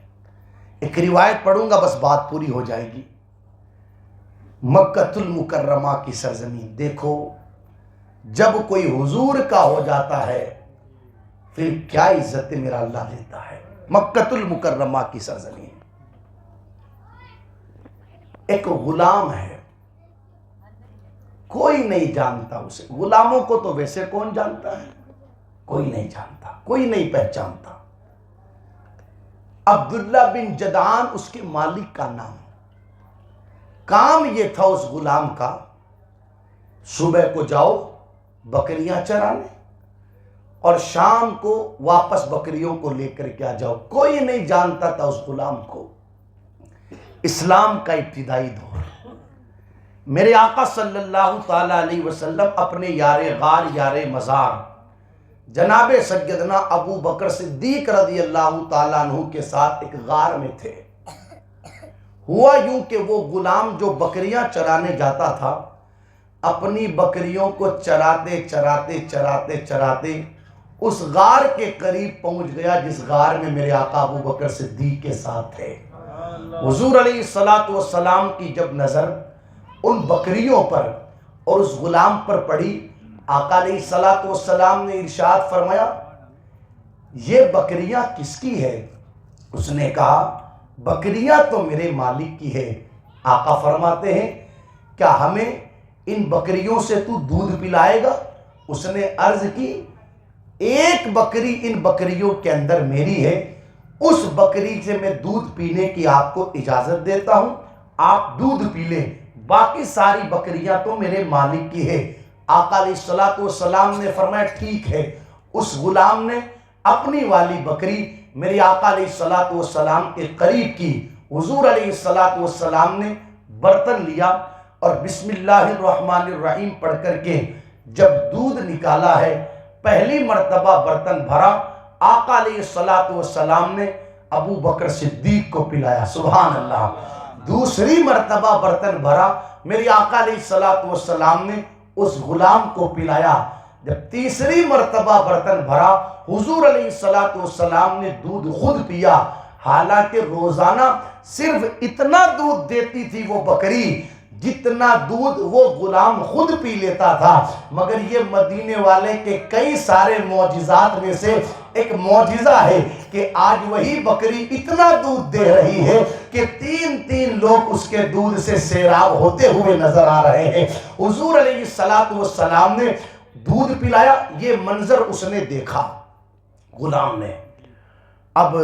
ایک روایت پڑھوں گا بس بات پوری ہو جائے گی. مکۃ المکرمہ کی سرزمین دیکھو, جب کوئی حضور کا ہو جاتا ہے پھر کیا عزت میرا اللہ دیتا ہے. مکۃ المکرمہ کی سرزمین. ایک غلام ہے, کوئی نہیں جانتا اسے. غلاموں کو تو ویسے کون جانتا ہے؟ کوئی نہیں جانتا, کوئی نہیں پہچانتا. عبداللہ بن جدعان اس کے مالک کا نام. کام یہ تھا اس غلام کا, صبح کو جاؤ بکریاں چرانے اور شام کو واپس بکریوں کو لے کر کے آ جاؤ. کوئی نہیں جانتا تھا اس غلام کو. اسلام کا ابتدائی دور, میرے آقا صلی اللہ تعالیٰ علیہ وسلم اپنے یار غار یار مزار جناب سیدنا ابو بکر صدیق رضی اللہ تعالیٰ عنہ کے ساتھ ایک غار میں تھے. ہوا یوں کہ وہ غلام جو بکریاں چرانے جاتا تھا اپنی بکریوں کو چراتے چراتے چراتے چراتے اس غار کے قریب پہنچ گیا جس غار میں میرے آقا ابو بکر صدیق کے ساتھ تھے۔ حضور علیہ السلام کی جب نظر ان بکریوں پر اور اس غلام پر پڑی، آقا علیہ السلام نے ارشاد فرمایا یہ بکریاں کس کی ہے؟ اس نے کہا بکریاں تو میرے مالک کی ہے۔ آقا فرماتے ہیں کیا ہمیں ان بکریوں سے تو دودھ پلائے گا؟ اس نے عرض کی ایک بکری ان بکریوں کے اندر میری ہے، اس بکری سے میں دودھ پینے کی آپ کو اجازت دیتا ہوں، آپ دودھ پی لیں، باقی ساری بکریاں تو میرے مالک کی ہے۔ آقا علیہ السلام نے فرمایا ٹھیک ہے۔ اس غلام نے اپنی والی بکری میرے آقا علیہ السلام کے قریب کی۔ حضور علیہ السلام نے برتن لیا اور بسم اللہ الرحمن الرحیم پڑھ کر کے جب دودھ نکالا ہے، پہلی مرتبہ برتن بھرا، آقا علیہ السلام نے ابو بکر صدیق کو پلایا، سبحان اللہ۔ دوسری مرتبہ برتن بھرا، میری آقا علیہ السلام نے اس غلام کو پلایا۔ جب تیسری مرتبہ برتن بھرا، حضور علیہ السلام نے دودھ خود پیا۔ حالانکہ روزانہ صرف اتنا دودھ دیتی تھی وہ بکری جتنا دودھ وہ غلام خود پی لیتا تھا، مگر یہ مدینے والے کے کئی سارے معجزات میں سے ایک معجزہ ہے کہ آج وہی بکری اتنا دودھ دے رہی ہے کہ تین لوگ اس کے دودھ سے سیراب ہوتے ہوئے نظر آ رہے ہیں۔ حضور علیہ السلام نے دودھ پلایا، یہ منظر اس نے دیکھا غلام نے۔ اب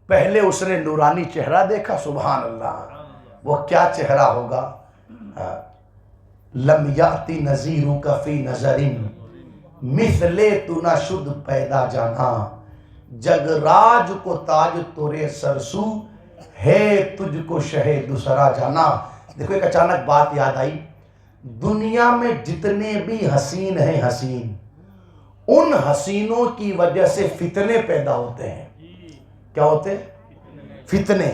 پہلے اس نے نورانی چہرہ دیکھا، سبحان اللہ، وہ کیا چہرہ ہوگا؟ لم یاتی نذیرک فی نظر مثل تو نہ شد پیدا جانا، جگ راج کو تاج تورے سرسو ہے تجھ کو شہ دوسرا جانا۔ دیکھو ایک اچانک بات یاد آئی، دنیا میں جتنے بھی حسین ہیں حسین، ان حسینوں کی وجہ سے فتنے پیدا ہوتے ہیں۔ کیا ہوتے ہیں؟ فتنے۔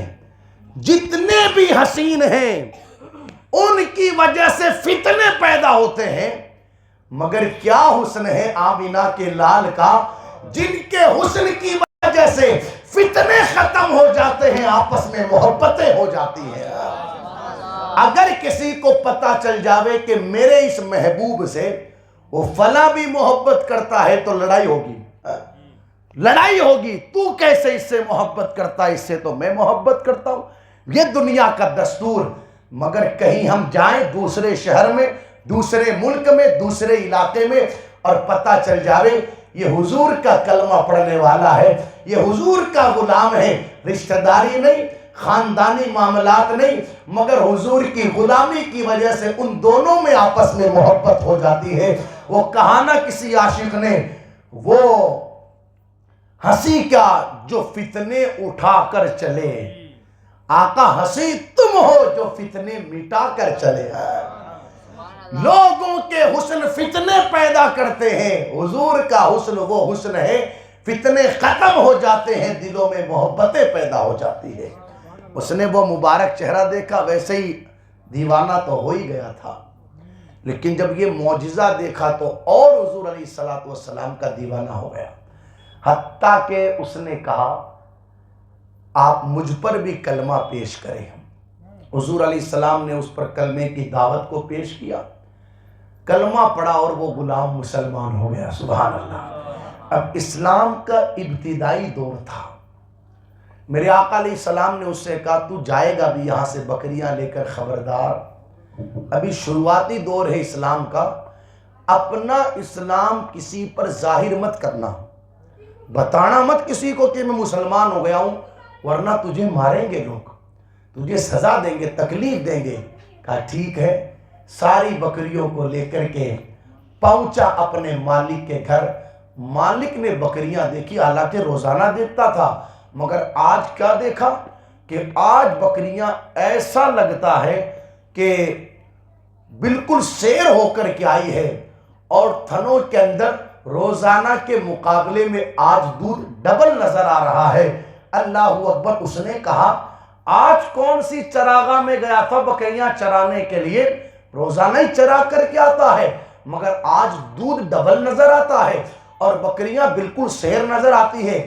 جتنے بھی حسین ہیں ان کی وجہ سے فتنے پیدا ہوتے ہیں، مگر کیا حسن ہے آمینہ کے لال کا، جن کے حسن کی وجہ سے فتنے ختم ہو جاتے ہیں، آپس میں محبتیں ہو جاتی ہیں۔ اگر کسی کو پتا چل جاوے کہ میرے اس محبوب سے وہ فلاں بھی محبت کرتا ہے تو لڑائی ہوگی، لڑائی ہوگی، تو کیسے اس سے محبت کرتا ہے، اس سے تو میں محبت کرتا ہوں۔ یہ دنیا کا دستور۔ مگر کہیں ہم جائیں دوسرے شہر میں، دوسرے ملک میں، دوسرے علاقے میں، اور پتہ چل جاوے یہ حضور کا کلمہ پڑھنے والا ہے، یہ حضور کا غلام ہے، رشتہ داری نہیں، خاندانی معاملات نہیں، مگر حضور کی غلامی کی وجہ سے ان دونوں میں آپس میں محبت ہو جاتی ہے۔ وہ کہا نا کسی عاشق نے، وہ ہنسی کا جو فتنے اٹھا کر چلے، آقا ہنسی تم ہو جو فتنے مٹا کر چلے۔ لوگوں کے حسن فتنے پیدا کرتے ہیں، حضور کا حسن وہ حسن ہے، فتنے ختم ہو جاتے ہیں، دلوں میں محبتیں پیدا ہو جاتی ہے۔ اس نے وہ مبارک چہرہ دیکھا، ویسے ہی دیوانہ تو ہو ہی گیا تھا، لیکن جب یہ معجزہ دیکھا تو اور حضور علیہ السلام کا دیوانہ ہو گیا، حتیٰ کہ اس نے کہا آپ مجھ پر بھی کلمہ پیش کریں۔ حضور علیہ السلام نے اس پر کلمے کی دعوت کو پیش کیا، کلمہ پڑھا اور وہ غلام مسلمان ہو گیا، سبحان اللہ۔ اب اسلام کا ابتدائی دور تھا، میرے آقا علیہ السلام نے اس سے کہا تو جائے گا بھی یہاں سے بکریاں لے کر، خبردار ابھی شروعاتی دور ہے اسلام کا، اپنا اسلام کسی پر ظاہر مت کرنا، بتانا مت کسی کو کہ میں مسلمان ہو گیا ہوں، ورنہ تجھے ماریں گے لوگ، تجھے سزا دیں گے، تکلیف دیں گے۔ کہا ٹھیک ہے، ساری بکریوں کو لے کر کے پہنچا اپنے مالک کے گھر۔ مالک نے بکریاں دیکھی، حالانکہ روزانہ دیکھتا تھا، مگر آج کیا دیکھا کہ آج بکریاں ایسا لگتا ہے کہ بالکل سیر ہو کر کے آئی ہے، اور تھنوں کے اندر روزانہ کے مقابلے میں آج دودھ ڈبل نظر آ رہا ہے۔ اللہ اکبر۔ اس نے کہا آج کون سی چراگاہ میں گیا تھا بکریاں چرانے کے لیے؟ روزانہ ہی چرا کر کے آتا ہے، مگر آج دودھ ڈبل نظر آتا ہے اور بکریاں بالکل سیر نظر آتی ہے۔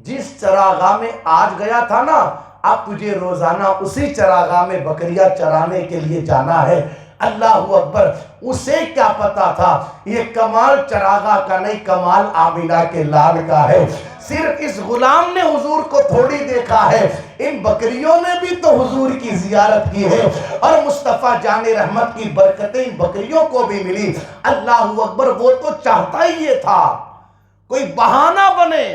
جس چراگاہ میں آج گیا تھا نا، اب تجھے روزانہ اسی چراگاہ میں بکریاں چرانے کے لیے جانا ہے۔ اللہ اکبر! اسے کیا پتا تھا یہ کمال چراگاہ کا نہیں، کمال آمینہ کے لال کا ہے۔ صرف اس غلام نے حضور کو تھوڑی دیکھا ہے، ان بکریوں نے بھی تو حضور کی زیارت کی ہے، اور مصطفیٰ جان رحمت کی برکتیں ان بکریوں کو بھی ملی۔ اللہ اکبر! وہ تو چاہتا ہی یہ تھا کوئی بہانہ بنے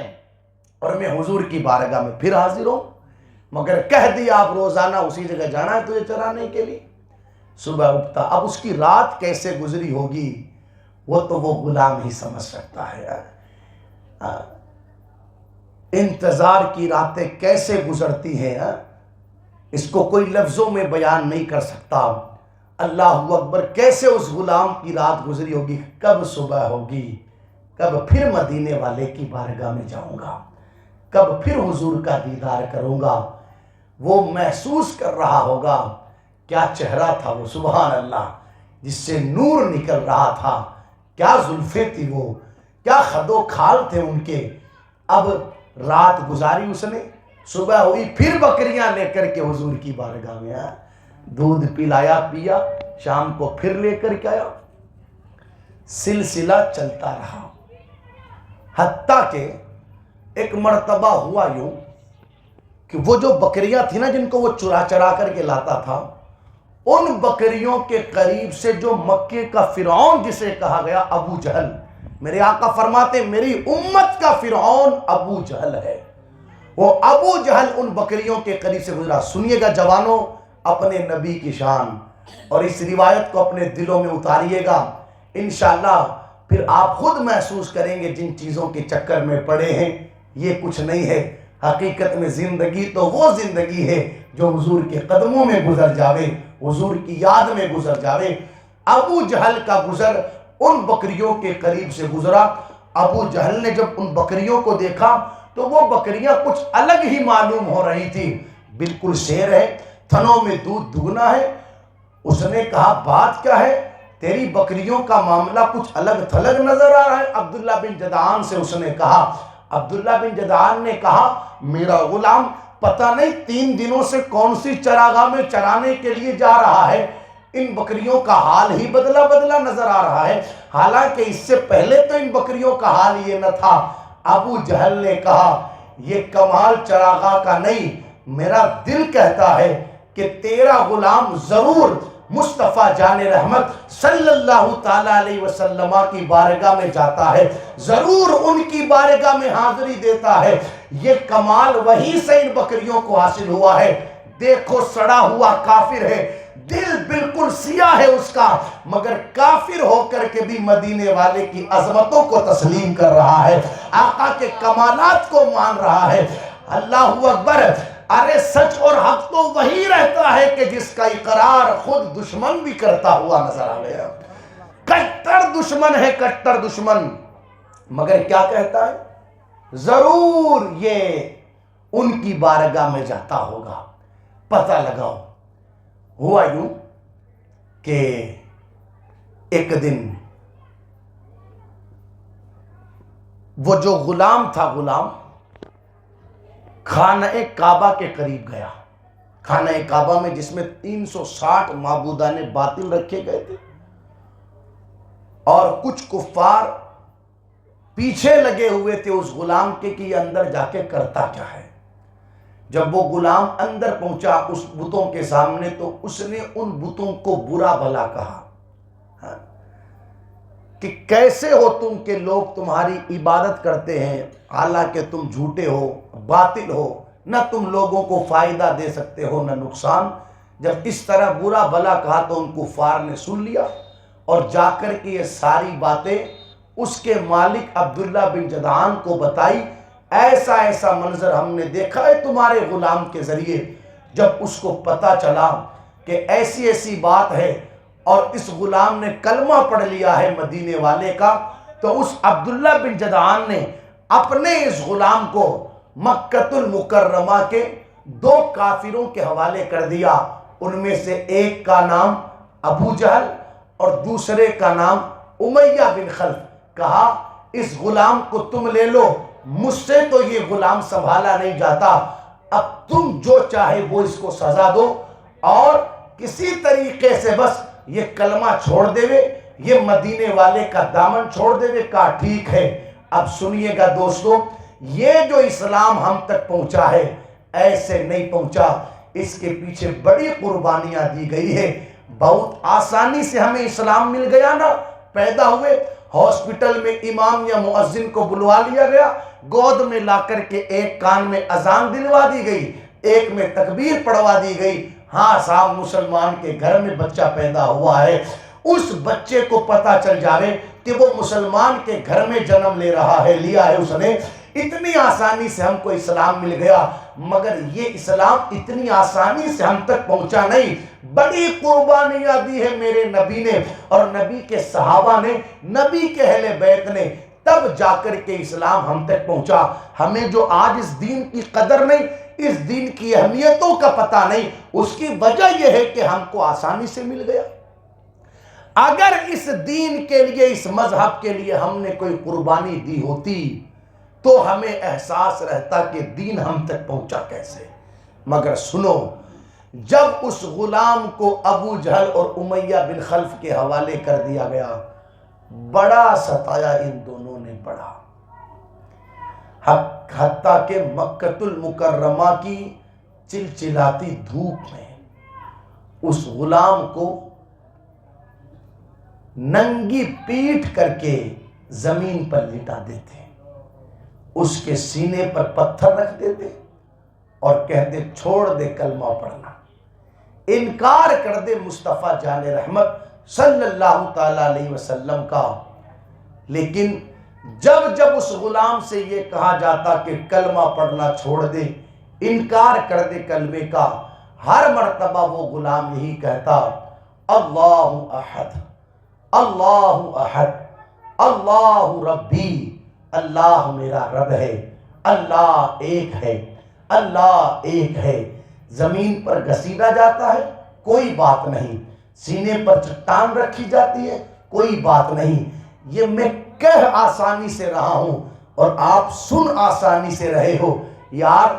اور میں حضور کی بارگاہ میں پھر حاضر ہوں، مگر کہہ دیا آپ روزانہ اسی جگہ جانا ہے تجھے چرانے کے لیے۔ صبح اٹھتا، اب اس کی رات کیسے گزری ہوگی وہ تو وہ غلام ہی سمجھ سکتا ہے۔ انتظار کی راتیں کیسے گزرتی ہیں، اس کو کوئی لفظوں میں بیان نہیں کر سکتا۔ اللہ اکبر! کیسے اس غلام کی رات گزری ہوگی، کب صبح ہوگی، کب پھر مدینے والے کی بارگاہ میں جاؤں گا، کب پھر حضور کا دیدار کروں گا۔ وہ محسوس کر رہا ہوگا کیا چہرہ تھا وہ، سبحان اللہ، جس سے نور نکل رہا تھا، کیا زلفیں تھی وہ، کیا خد و خال تھے ان کے۔ اب رات گزاری اس نے، صبح ہوئی پھر بکریاں لے کر کے حضور کی بارگاہ میں آیا، دودھ پلایا پیا، شام کو پھر لے کر کے آیا۔ سلسلہ چلتا رہا، حتیٰ کہ ایک مرتبہ ہوا یوں کہ وہ جو بکریاں تھیں نا جن کو وہ چرا چرا کر کے لاتا تھا، ان بکریوں کے قریب سے جو مکے کا فرعون جسے کہا گیا ابو جہل، میرے آقا فرماتے میری امت کا فرعون ابو جہل ہے، وہ ابو جہل ان بکریوں کے قریب سے گزرا۔ سنیے گا جوانوں اپنے نبی کی شان، اور اس روایت کو اپنے دلوں میں اتاریے گا، انشاءاللہ پھر آپ خود محسوس کریں گے جن چیزوں کے چکر میں پڑے ہیں یہ کچھ نہیں ہے، حقیقت میں زندگی تو وہ زندگی ہے جو حضور کے قدموں میں گزر جاوے، حضور کی یاد میں گزر جاوے۔ ابو جہل کا گزر ان بکریوں کے قریب سے گزرا۔ ابو جہل نے جب ان بکریوں کو دیکھا تو وہ بکریاں کچھ الگ ہی معلوم ہو رہی تھی، بالکل شیر ہے، تھنوں میں دودھ دگنا ہے۔ اس نے کہا بات کیا ہے، تیری بکریوں کا معاملہ کچھ الگ تھلگ نظر آ رہا ہے۔ عبداللہ بن جدعان سے اس نے کہا، عبداللہ بن جدعان نے کہا میرا غلام پتہ نہیں 3 دنوں سے کون سی چراگاہ میں چرانے کے لیے جا رہا ہے، ان بکریوں کا حال ہی بدلا بدلا نظر آ رہا ہے، حالانکہ اس سے پہلے تو ان بکریوں کا حال یہ نہ تھا۔ ابو جہل نے کہا یہ کمال چراگاہ کا نہیں، میرا دل کہتا ہے کہ تیرا غلام ضرور مصطفیٰ جان رحمت صلی اللہ تعالیٰ علیہ وسلم کی بارگاہ میں جاتا ہے، ضرور ان کی بارگاہ میں حاضری دیتا ہے۔ یہ کمال وہی سے ان بکریوں کو حاصل ہوا ہے۔ دیکھو سڑا ہوا کافر ہے، دل بالکل سیاہ ہے اس کا، مگر کافر ہو کر کے بھی مدینے والے کی عظمتوں کو تسلیم کر رہا ہے، آقا کے کمالات کو مان رہا ہے۔ اللہ اکبر! ارے سچ اور حق تو وہی رہتا ہے کہ جس کا اقرار خود دشمن بھی کرتا ہوا نظر آ گیا۔ کٹر دشمن ہے، کٹر دشمن، مگر کیا کہتا ہے، ضرور یہ ان کی بارگاہ میں جاتا ہوگا۔ پتہ لگاؤ، ہوا یوں کہ ایک دن وہ جو غلام تھا، غلام خانہ کعبہ کے قریب گیا، خانہ کعبہ میں جس میں 360 معبودان باطل رکھے گئے تھے، اور کچھ کفار پیچھے لگے ہوئے تھے اس غلام کے کہ یہ اندر جا کے کرتا کیا ہے۔ جب وہ غلام اندر پہنچا اس بتوں کے سامنے تو اس نے ان بتوں کو برا بھلا کہا کہ کیسے ہو تم کہ لوگ تمہاری عبادت کرتے ہیں، حالانکہ تم جھوٹے ہو، باطل ہو، نہ تم لوگوں کو فائدہ دے سکتے ہو نہ نقصان۔ جب اس طرح برا بھلا کہا تو ان کفار نے سن لیا اور جا کر کے یہ ساری باتیں اس کے مالک عبداللہ بن جدعان کو بتائی، ایسا ایسا منظر ہم نے دیکھا ہے تمہارے غلام کے ذریعے۔ جب اس کو پتا چلا کہ ایسی ایسی بات ہے اور اس غلام نے کلمہ پڑھ لیا ہے مدینے والے کا، تو اس عبداللہ بن جدعان نے اپنے اس غلام کو مکہ المکرمہ کے دو کافروں کے حوالے کر دیا، ان میں سے ایک کا نام ابو جہل اور دوسرے کا نام امیہ بن خلف۔ کہا اس غلام کو تم لے لو، مجھ سے تو یہ غلام سنبھالا نہیں جاتا، اب تم جو چاہے وہ اس کو سزا دو اور کسی طریقے سے بس یہ کلمہ چھوڑ دے وے، یہ مدینے والے کا دامن چھوڑ دے وے۔ کہا ٹھیک ہے۔ اب سنیے گا دوستو، یہ جو اسلام ہم تک پہنچا ہے ایسے نہیں پہنچا، اس کے پیچھے بڑی قربانیاں دی گئی ہے۔ بہت آسانی سے ہمیں اسلام مل گیا نا، پیدا ہوئے ہاسپٹل میں امام یا مؤذن کو بلوا لیا گیا، گود میں لا کر کے ایک کان میں اذان دلوا دی گئی، ایک میں تکبیر پڑھوا دی گئی، ہاں صاحب مسلمان کے گھر میں بچہ پیدا ہوا ہے، اس بچے کو پتہ چل جاوے کہ وہ مسلمان کے گھر میں جنم لے رہا ہے، لیا ہے اس نے۔ اتنی آسانی سے ہم کو اسلام مل گیا، مگر یہ اسلام اتنی آسانی سے ہم تک پہنچا نہیں، بڑی قربانیاں دی ہے میرے نبی نے اور نبی کے صحابہ نے، نبی کے اہل بیت نے، تب جا کر کے اسلام ہم تک پہنچا۔ ہمیں جو آج اس دین کی قدر نہیں، اس دین کی اہمیتوں کا پتہ نہیں، اس کی وجہ یہ ہے کہ ہم کو آسانی سے مل گیا۔ اگر اس دین کے لیے، اس مذہب کے لیے ہم نے کوئی قربانی دی ہوتی تو ہمیں احساس رہتا کہ دین ہم تک پہنچا کیسے۔ مگر سنو، جب اس غلام کو ابو جہل اور امیہ بن خلف کے حوالے کر دیا گیا، بڑا ستایا ان دونوں نے، بڑا، حتیٰ کہ مکۃ المکرمہ کی چلچلاتی دھوپ میں اس غلام کو ننگی پیٹ کر کے زمین پر لٹا دیتے، اس کے سینے پر پتھر رکھ دیتے اور کہتے چھوڑ دے کلمہ پڑھنا، انکار کر دے مصطفیٰ جان رحمت صلی اللہ تعالیٰ علیہ وسلم کا۔ لیکن جب اس غلام سے یہ کہا جاتا کہ کلمہ پڑھنا چھوڑ دے، انکار کر دے کلمے کا، ہر مرتبہ وہ غلام یہی کہتا اللہ احد، اللہ احد، اللہ ربی، اللہ میرا رب ہے، اللہ ایک ہے، اللہ ایک ہے۔ زمین پر گھسیٹا جاتا ہے، کوئی بات نہیں، سینے پر چٹان رکھی جاتی ہے، کوئی بات نہیں، یہ میں کہہ آسانی سے رہا ہوں اور آپ سن آسانی سے رہے ہو۔ یار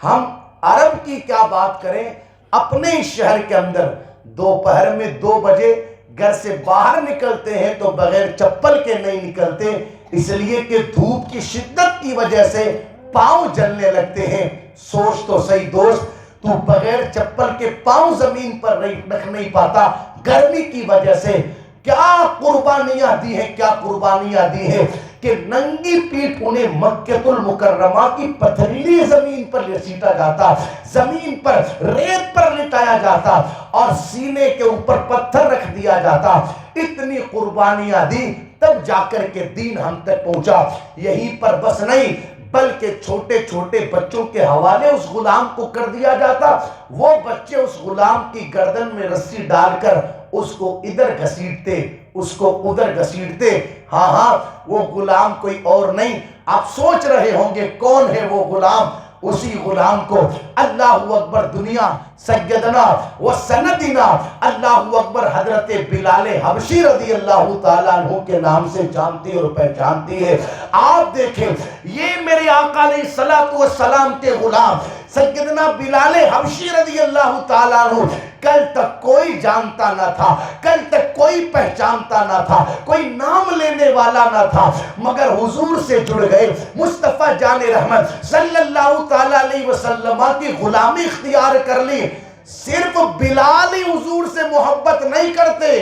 ہم عرب کی کیا بات کریں، اپنے شہر کے اندر دوپہر میں 2 بجے گھر سے باہر نکلتے ہیں تو بغیر چپل کے نہیں نکلتے، اس لیے کہ دھوپ کی شدت کی وجہ سے پاؤں جلنے لگتے ہیں۔ سوچ تو صحیح دوست، تو بغیر چپل کے پاؤں زمین پر رکھ نہیں پاتا گرمی کی وجہ سے۔ کیا قربانیاں دی ہیں، کیا قربانیاں دی ہیں کہ ننگی پیٹ انہیں مکۃ المکرمہ کی پتھریلی زمین پر لسیٹا جاتا، زمین پر ریت پر لٹایا جاتا اور سینے کے اوپر پتھر رکھ دیا جاتا۔ اتنی قربانیاں دی، تب جا کر کے دین ہم تک پہنچا۔ یہیں پر بس نہیں، بلکہ چھوٹے چھوٹے بچوں کے حوالے اس غلام کو کر دیا جاتا، وہ بچے اس غلام کی گردن میں رسی ڈال کر اس کو ادھر گھسیٹتے، اس کو ادھر گھسیٹتے۔ ہاں وہ غلام کوئی اور نہیں، آپ سوچ رہے ہوں گے کون ہے وہ غلام، اسی غلام کو اللہ اکبر دنیا سیدنا و سندنا اللہ اکبر حضرت بلال حبشی رضی اللہ تعالیٰ عنہ کے نام سے جانتی اور پہچانتی ہے۔ آپ دیکھیں، یہ میرے آقا علیہ السلام کے غلام سیدنا بلال حبشی رضی اللہ تعالیٰ عنہ کل تک کوئی جانتا نہ تھا، کل تک کوئی پہچانتا نہ تھا، کوئی نام لینے والا نہ تھا، مگر حضور سے جڑ گئے، مصطفیٰ جان رحمت صلی اللہ تعالیٰ علیہ وسلم کی غلامی اختیار کر لی۔ صرف بلال ہی حضور سے محبت نہیں کرتے،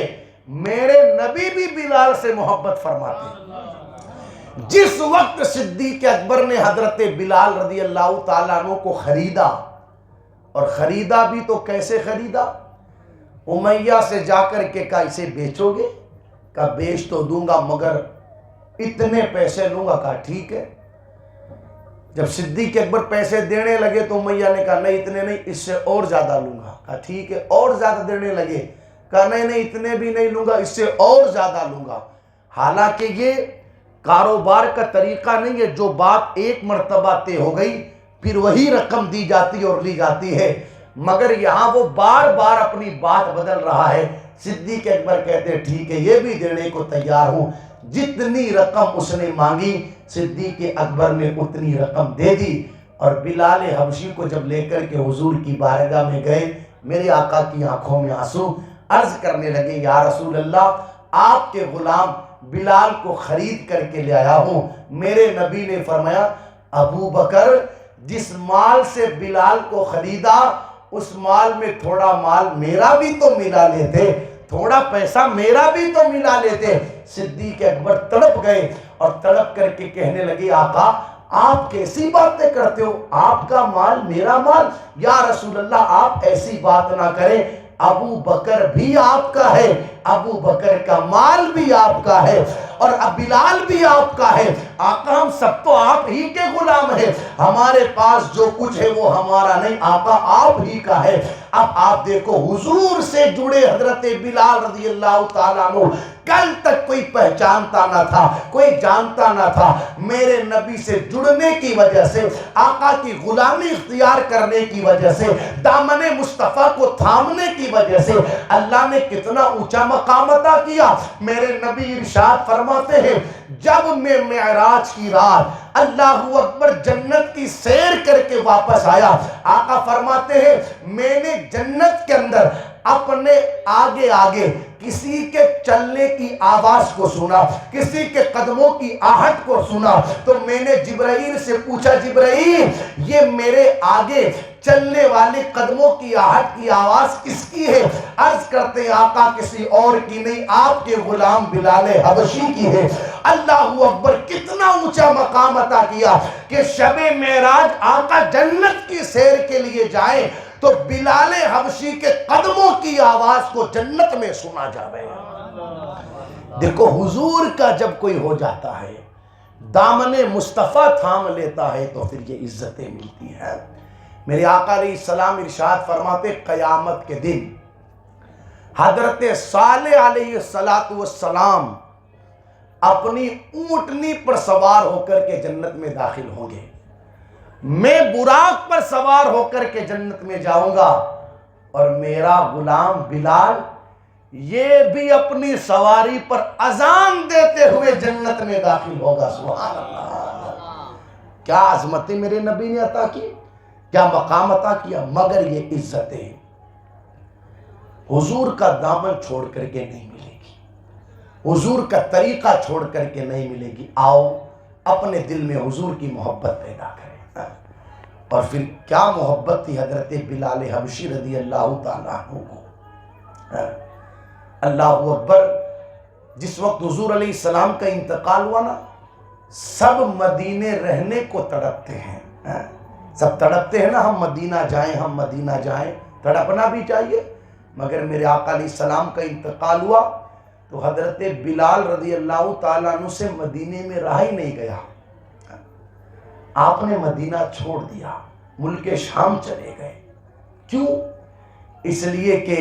میرے نبی بھی بلال سے محبت فرماتے۔ جس وقت صدیق اکبر نے حضرت بلال رضی اللہ تعالیٰ عنہ کو خریدا، اور خریدا بھی تو کیسے خریدا، امیہ سے جا کر کے کہا اسے بیچو گے، کہا بیچ تو دوں گا مگر اتنے پیسے لوں گا، کہا ٹھیک ہے۔ جب صدیق اکبر پیسے دینے لگے تو امیہ نے کہا نہیں اتنے نہیں، اس سے اور زیادہ لوں گا، کہا ٹھیک ہے، اور زیادہ دینے لگے، کہا نہیں اتنے بھی نہیں لوں گا، اس سے اور زیادہ لوں گا۔ حالانکہ یہ کاروبار کا طریقہ نہیں ہے، جو بات ایک مرتبہ طے ہو گئی پھر وہی رقم دی جاتی اور لی جاتی ہے، مگر یہاں وہ بار بار اپنی بات بدل رہا ہے۔ صدیق اکبر کہتے ہیں ٹھیک ہے یہ بھی دینے کو تیار ہوں۔ جتنی رقم اس نے مانگی صدیق اکبر نے اتنی رقم دے دی، اور بلال حبشی کو جب لے کر کے حضور کی بارگاہ میں گئے، میرے آقا کی آنکھوں میں آنسو، عرض کرنے لگے یا رسول اللہ آپ کے غلام بلال کو خرید کر کے لے آیا ہوں۔ میرے نبی نے فرمایا ابو بکر جس مال سے بلال کو خریدا اس مال میں تھوڑا مال میرا بھی تو ملا لیتے، تھوڑا پیسہ میرا بھی تو ملا لیتے۔ صدیق اکبر تڑپ گئے اور تڑپ کر کے کہنے لگے آقا آپ کیسی باتیں کرتے ہو، آپ کا مال میرا مال؟ یا رسول اللہ آپ ایسی بات نہ کریں، ابو بکر بھی آپ کا ہے، ابو بکر کا مال بھی آپ کا ہے، اور بلال بھی آپ کا ہے۔ آقا ہم سب تو آپ ہی کے غلام ہیں، ہمارے پاس جو کچھ ہے وہ ہمارا نہیں، آقا آپ ہی کا ہے۔ اب آپ دیکھو حضور سے جڑے حضرت بلال رضی اللہ تعالیٰ عنہ کل تک کوئی پہچانتا نہ تھا، کوئی جانتا نہ تھا، میرے نبی سے جڑنے کی وجہ سے، آقا کی غلامی اختیار کرنے کی وجہ سے، دامن مصطفیٰ کو تھامنے کی وجہ سے اللہ نے کتنا اونچا مقام عطا کیا۔ میرے نبی ارشاد فرماتے ہیں جب میں معراج کی رات اللہ اکبر جنت کی سیر کر کے واپس آیا، آقا فرماتے ہیں میں نے جنت کے اندر اپنے آگے آگے کسی کے چلنے کی آواز کو سنا، کسی کے قدموں کی آہٹ کو سنا، تو میں نے جبرائیل سے پوچھا جبرائیل یہ میرے آگے چلنے والے قدموں کی آہٹ کی آواز کس کی ہے؟ عرض کرتے ہیں آقا کسی اور کی نہیں، آپ کے غلام بلال حبشی کی ہے۔ اللہ اکبر کتنا اونچا مقام عطا کیا کہ شب معراج آقا جنت کی سیر کے لیے جائیں تو بلال حبشی کے قدموں کی آواز کو جنت میں سنا جاوے۔ دیکھو حضور کا جب کوئی ہو جاتا ہے، دامن مصطفیٰ تھام لیتا ہے تو پھر یہ عزتیں ملتی ہیں۔ میرے آقا علیہ السلام ارشاد فرماتے قیامت کے دن حضرت صالح علیہ السلام اپنی اونٹنی پر سوار ہو کر کے جنت میں داخل ہوں گے، میں براق پر سوار ہو کر کے جنت میں جاؤں گا، اور میرا غلام بلال یہ بھی اپنی سواری پر اذان دیتے ہوئے جنت میں داخل ہوگا۔ سبحان اللہ، کیا عظمتیں میرے نبی نے عطا کی، کیا مقام عطا کیا۔ مگر یہ عزتیں حضور کا دامن چھوڑ کر کے نہیں ملے گی، حضور کا طریقہ چھوڑ کر کے نہیں ملے گی۔ آؤ اپنے دل میں حضور کی محبت پیدا کریں۔ اور پھر کیا محبت تھی حضرت بلال حبشی رضی اللہ تعالیٰ عنہ کو۔ اللہ اکبر، جس وقت حضور علیہ السلام کا انتقال ہوا نا، سب مدینے رہنے کو تڑپتے ہیں، سب تڑپتے ہیں نا ہم مدینہ جائیں، ہم مدینہ جائیں، تڑپنا بھی چاہیے۔ مگر میرے آقا علیہ السلام کا انتقال ہوا تو حضرت بلال رضی اللہ تعالیٰ عنہ سے مدینے میں رہا ہی نہیں گیا، آپ نے مدینہ چھوڑ دیا، ملک شام چلے گئے۔ کیوں؟ اس لیے کہ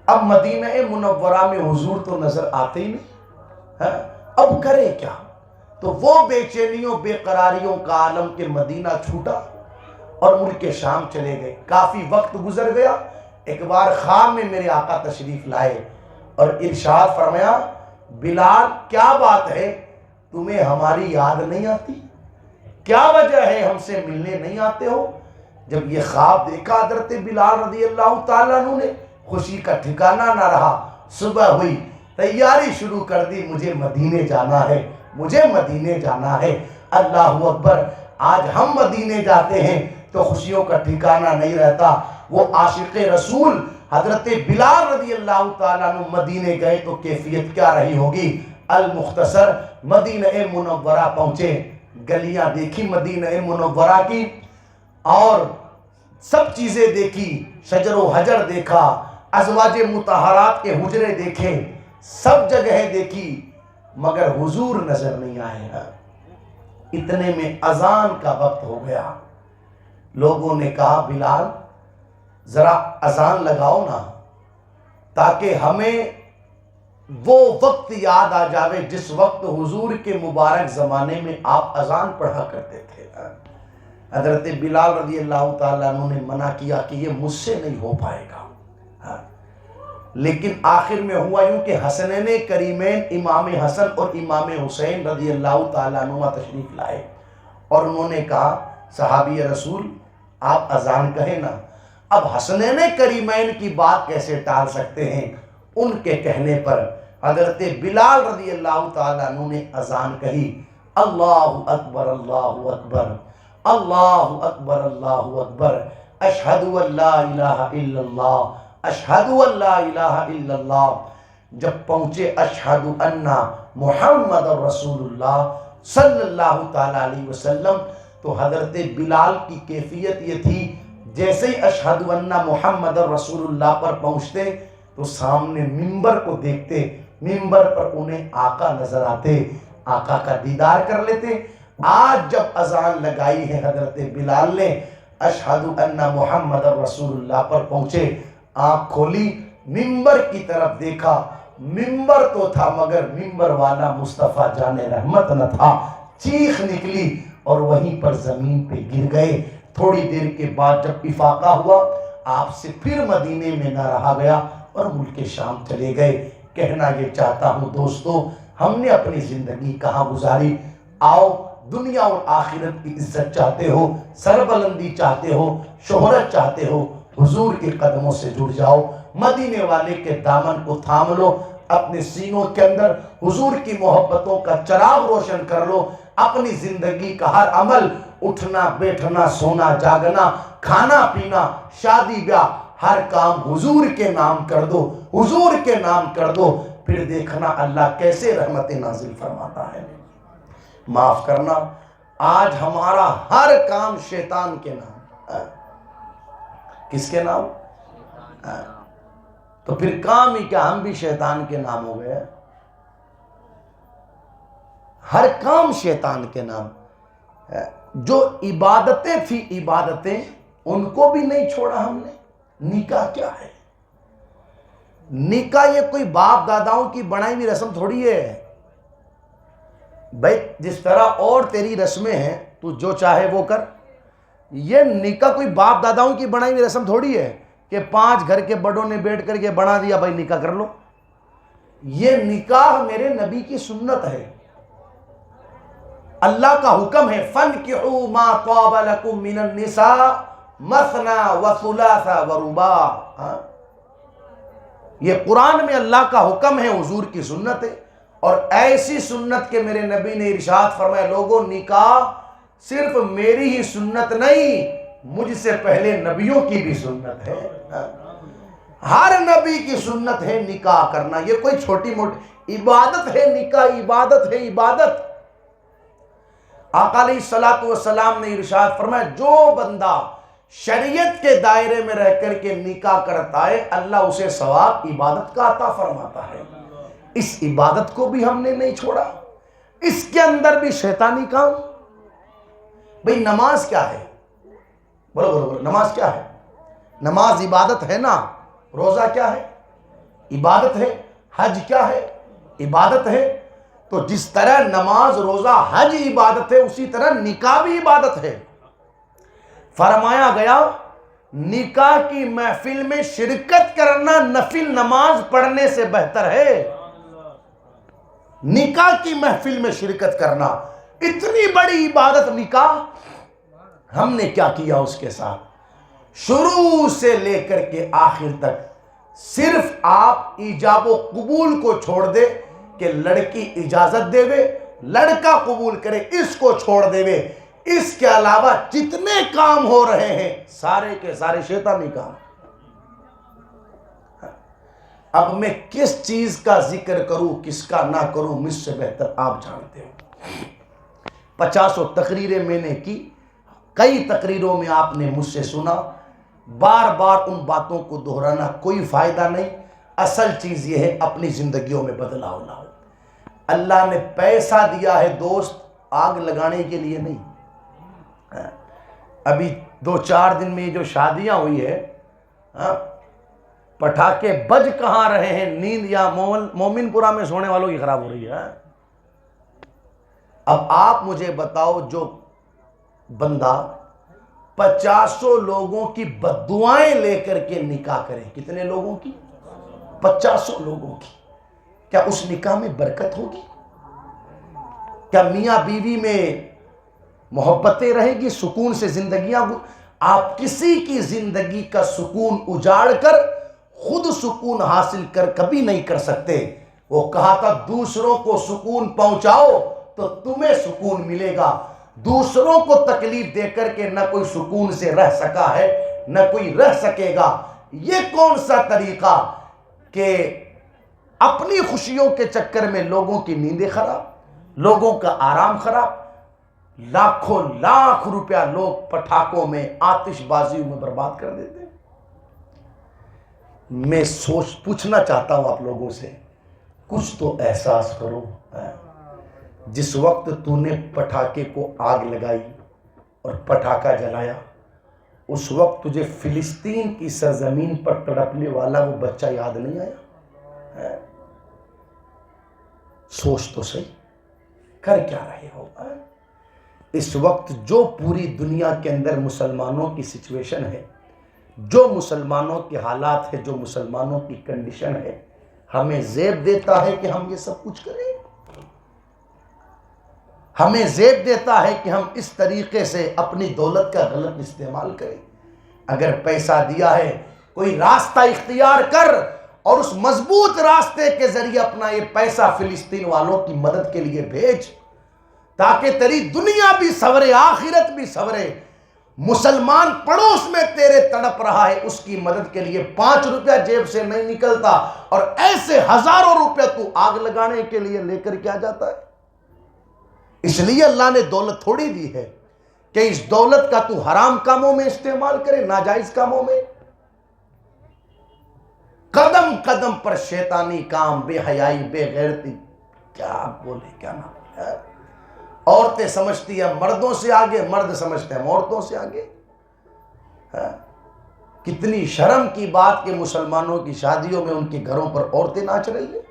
اب مدینہ منورہ میں حضور تو نظر آتے ہی نہیں، اب کرے کیا؟ تو وہ بے چینیوں بے قراریوں کا عالم کے مدینہ چھوٹا اور ملک شام چلے گئے۔ کافی وقت گزر گیا، ایک بار خواب میں میرے آقا تشریف لائے اور ارشاد فرمایا بلال کیا بات ہے، تمہیں ہماری یاد نہیں آتی؟ کیا وجہ ہے ہم سے ملنے نہیں آتے ہو؟ جب یہ خواب دیکھا حضرت بلال رضی اللہ تعالیٰ عنہ نے، خوشی کا ٹھکانہ نہ رہا، صبح ہوئی، تیاری شروع کر دی، مجھے مدینے جانا ہے، مجھے مدینے جانا ہے۔ اللہ اکبر، آج ہم مدینے جاتے ہیں تو خوشیوں کا ٹھکانہ نہیں رہتا۔ وہ عاشق رسول حضرت بلال رضی اللہ تعالیٰ عنہ مدینے گئے تو کیفیت کیا رہی ہوگی۔ المختصر مدینہ منورہ پہنچے، گلیاں دیکھی مدینہ منورہ کی، اور سب چیزیں دیکھی، شجر و حجر دیکھا، ازواج مطہرات کے حجرے دیکھے، سب جگہیں دیکھی، مگر حضور نظر نہیں آئے۔ اتنے میں اذان کا وقت ہو گیا، لوگوں نے کہا بلال ذرا اذان لگاؤ نا، تاکہ ہمیں وہ وقت یاد آ جاوے جس وقت حضور کے مبارک زمانے میں آپ اذان پڑھا کرتے تھے۔ حضرت بلال رضی اللہ تعالیٰ عنہ نے منع کیا کہ یہ مجھ سے نہیں ہو پائے گا. لیکن آخر میں ہوا یوں کہ حسنین کریمین امام حسن اور امام حسین رضی اللہ تعالیٰ عنہ تشریف لائے اور انہوں نے کہا صحابی رسول آپ اذان کہیں نا. اب حسنین کریمین کی بات کیسے ٹال سکتے ہیں؟ ان کے کہنے پر حضرت بلال رضی اللہ تعالیٰ عنہ نے اذان کہی. اللہ اکبر اللہ اکبر اللہ اکبر اللہ اکبر اشہد ان لا الہ الا اللہ اشہد ان لا الہ الا اللہ. جب پہنچے اشہد ان محمد رسول اللہ صلی اللہ تعالیٰ علیہ وسلم تو حضرت بلال کی کیفیت یہ تھی جیسے ہی اشہد ان محمد رسول اللہ پر پہنچتے تو سامنے منبر کو دیکھتے, منبر پر انہیں آقا نظر آتے, آقا کا دیدار کر لیتے. آج جب اذان لگائی ہے حضرت بلال نے اشہد ان محمد رسول اللہ پر پہنچے, آنکھ کھولی, منبر کی طرف دیکھا, منبر تو تھا مگر منبر والا مصطفیٰ جان رحمت نہ تھا. چیخ نکلی اور وہیں پر زمین پہ گر گئے. تھوڑی دیر کے بعد جب افاقہ ہوا آپ سے پھر مدینے میں نہ رہا گیا اور ملک شام چلے گئے. کہنا یہ چاہتا ہوں دوستو, ہم نے اپنی زندگی کہاں گزاری؟ آؤ دنیا اور آخرت کی عزت چاہتے ہو, سربلندی چاہتے ہو, شہرت چاہتے ہو, حضور کے قدموں سے جڑ جاؤ, مدینے والے کے دامن کو تھام لو, اپنے سینوں کے اندر حضور کی محبتوں کا چراغ روشن کر لو. اپنی زندگی کا ہر عمل, اٹھنا بیٹھنا سونا جاگنا کھانا پینا شادی بیاہ, ہر کام حضور کے نام کر دو, حضور کے نام کر دو. پھر دیکھنا اللہ کیسے رحمت نازل فرماتا ہے. معاف کرنا, آج ہمارا ہر کام شیطان کے نام. کس کے نام؟ تو پھر کام ہی کیا, ہم بھی شیطان کے نام ہو گئے. ہر کام شیطان کے نام. جو عبادتیں تھی عبادتیں ان کو بھی نہیں چھوڑا ہم نے. نکاح کیا ہے؟ نکاح یہ کوئی باپ داداؤں کی بنائی ہوئی رسم تھوڑی ہے بھائی. جس طرح اور تیری رسمیں ہیں تو جو چاہے وہ کر. یہ نکاح کوئی باپ داداؤں کی بنائی ہوئی رسم تھوڑی ہے کہ 5 گھر کے بڑوں نے بیٹھ کر کے بنا دیا بھائی نکاح کر لو. یہ نکاح میرے نبی کی سنت ہے, اللہ کا حکم ہے. فَانْكِحُوا مَا طَابَ لَكُم مِّنَ النِّسَاءِ مَثْنَىٰ وَثُلَاثَ وَرُبَاعَ. یہ قرآن میں اللہ کا حکم ہے, حضور کی سنت ہے. اور ایسی سنت کے میرے نبی نے ارشاد فرمایا لوگوں نکاح صرف میری ہی سنت نہیں, مجھ سے پہلے نبیوں کی بھی سنت ہے. ہر نبی کی سنت ہے نکاح کرنا. یہ کوئی چھوٹی موٹی عبادت ہے, نکاح عبادت ہے, عبادت. آقا علیہ الصلوۃ والسلام نے ارشاد فرمایا جو بندہ شریعت کے دائرے میں رہ کر کے نکاح کرتا ہے اللہ اسے ثواب عبادت کا عطا فرماتا ہے. اس عبادت کو بھی ہم نے نہیں چھوڑا. اس کے اندر بھی شیطانی کام. بھئی نماز کیا ہے؟ بولو بولو بولو, نماز کیا ہے؟ نماز عبادت ہے نا. روزہ کیا ہے؟ عبادت ہے. حج کیا ہے؟ عبادت ہے. تو جس طرح نماز روزہ حج عبادت ہے اسی طرح نکاح بھی عبادت ہے. فرمایا گیا نکاح کی محفل میں شرکت کرنا نفل نماز پڑھنے سے بہتر ہے. نکاح کی محفل میں شرکت کرنا اتنی بڑی عبادت نکاح. ہم نے کیا کیا اس کے ساتھ؟ شروع سے لے کر کے آخر تک صرف آپ ایجاب و قبول کو چھوڑ دے کہ لڑکی اجازت دے وے, لڑکا قبول کرے, اس کو چھوڑ دے وے. اس کے علاوہ جتنے کام ہو رہے ہیں سارے کے سارے شیطانی کام. اب میں کس چیز کا ذکر کروں کس کا نہ کروں مجھ سے بہتر آپ جانتے ہو. 50 تقریریں میں نے کی, کئی تقریروں میں آپ نے مجھ سے سنا. بار بار ان باتوں کو دہرانا کوئی فائدہ نہیں. اصل چیز یہ ہے اپنی زندگیوں میں بدلاؤ لاؤ. اللہ نے پیسہ دیا ہے دوست آگ لگانے کے لیے نہیں. ابھی 2-4 دن میں جو شادیاں ہوئی ہے پٹاخے بج کہاں رہے ہیں, نیند یا مومن پورہ میں سونے والوں کی خراب ہو رہی ہے. اب آپ مجھے بتاؤ جو بندہ 50 لوگوں کی بددعائیں لے کر کے نکاح کریں. کتنے لوگوں کی؟ 50 لوگوں کی. کیا اس نکاح میں برکت ہوگی؟ کیا میاں بیوی میں محبتیں رہے گی؟ سکون سے زندگیاں؟ آپ کسی کی زندگی کا سکون اجاڑ کر خود سکون حاصل کبھی نہیں کر سکتے. وہ کہا تھا دوسروں کو سکون پہنچاؤ تو تمہیں سکون ملے گا. دوسروں کو تکلیف دے کر کے نہ کوئی سکون سے رہ سکا ہے نہ کوئی رہ سکے گا. یہ کون سا طریقہ کہ اپنی خوشیوں کے چکر میں لوگوں کی نیندیں خراب، لوگوں کا آرام خراب، لاکھوں لاکھ روپیہ لوگ پٹاخوں میں آتش بازیوں میں برباد کر دیتے ہیں. میں پوچھنا چاہتا ہوں آپ لوگوں سے، کچھ تو احساس کرو. جس وقت تو نے پٹاخے کو آگ لگائی اور پٹاخہ جلایا، اس وقت تجھے فلسطین کی سرزمین پر تڑپنے والا وہ بچہ یاد نہیں آیا؟ سوچ تو صحیح، کر کیا رہے ہو؟ اس وقت جو پوری دنیا کے اندر مسلمانوں کی سچویشن ہے، جو مسلمانوں کے حالات ہے، جو مسلمانوں کی کنڈیشن ہے، ہمیں زیب دیتا ہے کہ ہم یہ سب کچھ کریں. ہمیں زیب دیتا ہے کہ ہم اس طریقے سے اپنی دولت کا غلط استعمال کریں. اگر پیسہ دیا ہے، کوئی راستہ اختیار کر اور اس مضبوط راستے کے ذریعے اپنا یہ پیسہ فلسطین والوں کی مدد کے لیے بھیج، تاکہ تیری دنیا بھی سنورے، آخرت بھی سنورے. مسلمان پڑوس میں تیرے تڑپ رہا ہے، اس کی مدد کے لیے 5 روپیہ جیب سے نہیں نکلتا اور ایسے ہزاروں روپیہ تو آگ لگانے کے لیے لے کر کیا جاتا ہے. اس لیے اللہ نے دولت تھوڑی دی ہے کہ اس دولت کا تو حرام کاموں میں استعمال کرے، ناجائز کاموں میں. قدم قدم پر شیطانی کام، بے حیائی، بے غیرتی، کیا بولے کیا نہ بولے. عورتیں سمجھتی ہیں مردوں سے آگے، مرد سمجھتے ہیں عورتوں سے آگے. کتنی شرم کی بات کہ مسلمانوں کی شادیوں میں ان کے گھروں پر عورتیں ناچ رہی ہیں.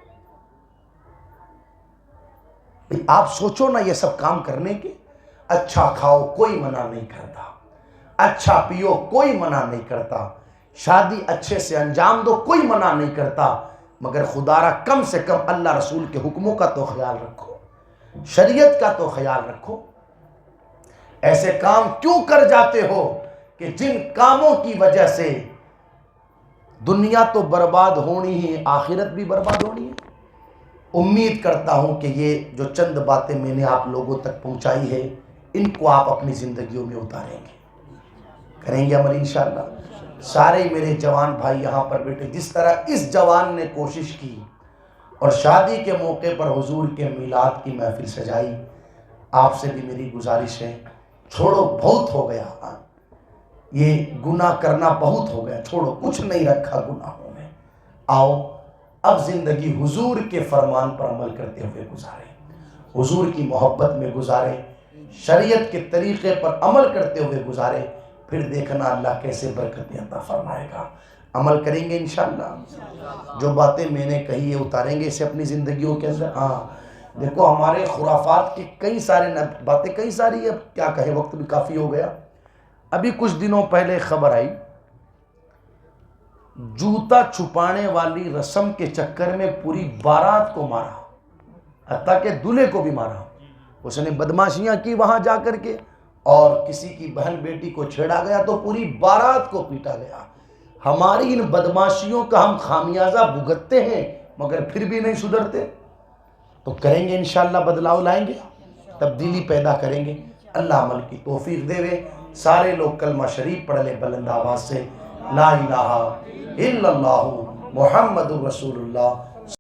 آپ سوچو نا یہ سب کام کرنے کے. اچھا کھاؤ کوئی منع نہیں کرتا، اچھا پیو کوئی منع نہیں کرتا، شادی اچھے سے انجام دو کوئی منع نہیں کرتا، مگر خدا را کم سے کم اللہ رسول کے حکموں کا تو خیال رکھو، شریعت کا تو خیال رکھو. ایسے کام کیوں کر جاتے ہو کہ جن کاموں کی وجہ سے دنیا تو برباد ہونی ہے، آخرت بھی برباد ہونی ہے. امید کرتا ہوں کہ یہ جو چند باتیں میں نے آپ لوگوں تک پہنچائی ہے، ان کو آپ اپنی زندگیوں میں اتاریں گے، کریں گے عمل انشاءاللہ. سارے میرے جوان بھائی یہاں پر بیٹھے، جس طرح اس جوان نے کوشش کی اور شادی کے موقع پر حضور کے میلاد کی محفل سجائی، آپ سے بھی میری گزارش ہے، چھوڑو بہت ہو گیا، یہ گناہ کرنا بہت ہو گیا، چھوڑو، کچھ نہیں رکھا گناہوں میں. آؤ اب زندگی حضور کے فرمان پر عمل کرتے ہوئے گزاریں، حضور کی محبت میں گزاریں، شریعت کے طریقے پر عمل کرتے ہوئے گزاریں. پھر دیکھنا اللہ کیسے برکتیں عطا فرمائے گا. عمل کریں گے انشاءاللہ. جو باتیں میں نے کہی ہے اتاریں گے اسے اپنی زندگیوں کے اندر. دیکھو ہمارے خرافات کی کئی سارے باتیں کئی ساری ہے، اب کیا کہیں، وقت بھی کافی ہو گیا. ابھی کچھ دنوں پہلے خبر آئی، جوتا چھپانے والی رسم کے چکر میں پوری بارات کو مارا، حتیٰ کہ دولہے کو بھی مارا. اس نے بدماشیاں کی وہاں جا کر کے، اور کسی کی بہن بیٹی کو چھیڑا گیا تو پوری بارات کو پیٹا گیا. ہماری ان بدماشیوں کا ہم خامیازہ بھگتتے ہیں مگر پھر بھی نہیں سدھرتے. تو کریں گے انشاءاللہ، بدلاؤ لائیں گے، تبدیلی پیدا کریں گے. اللہ عمل کی توفیق دے وے. سارے لوگ کلمہ شریف پڑھ لیں بلند آواز سے، لا الہ الا اللہ محمد رسول اللہ.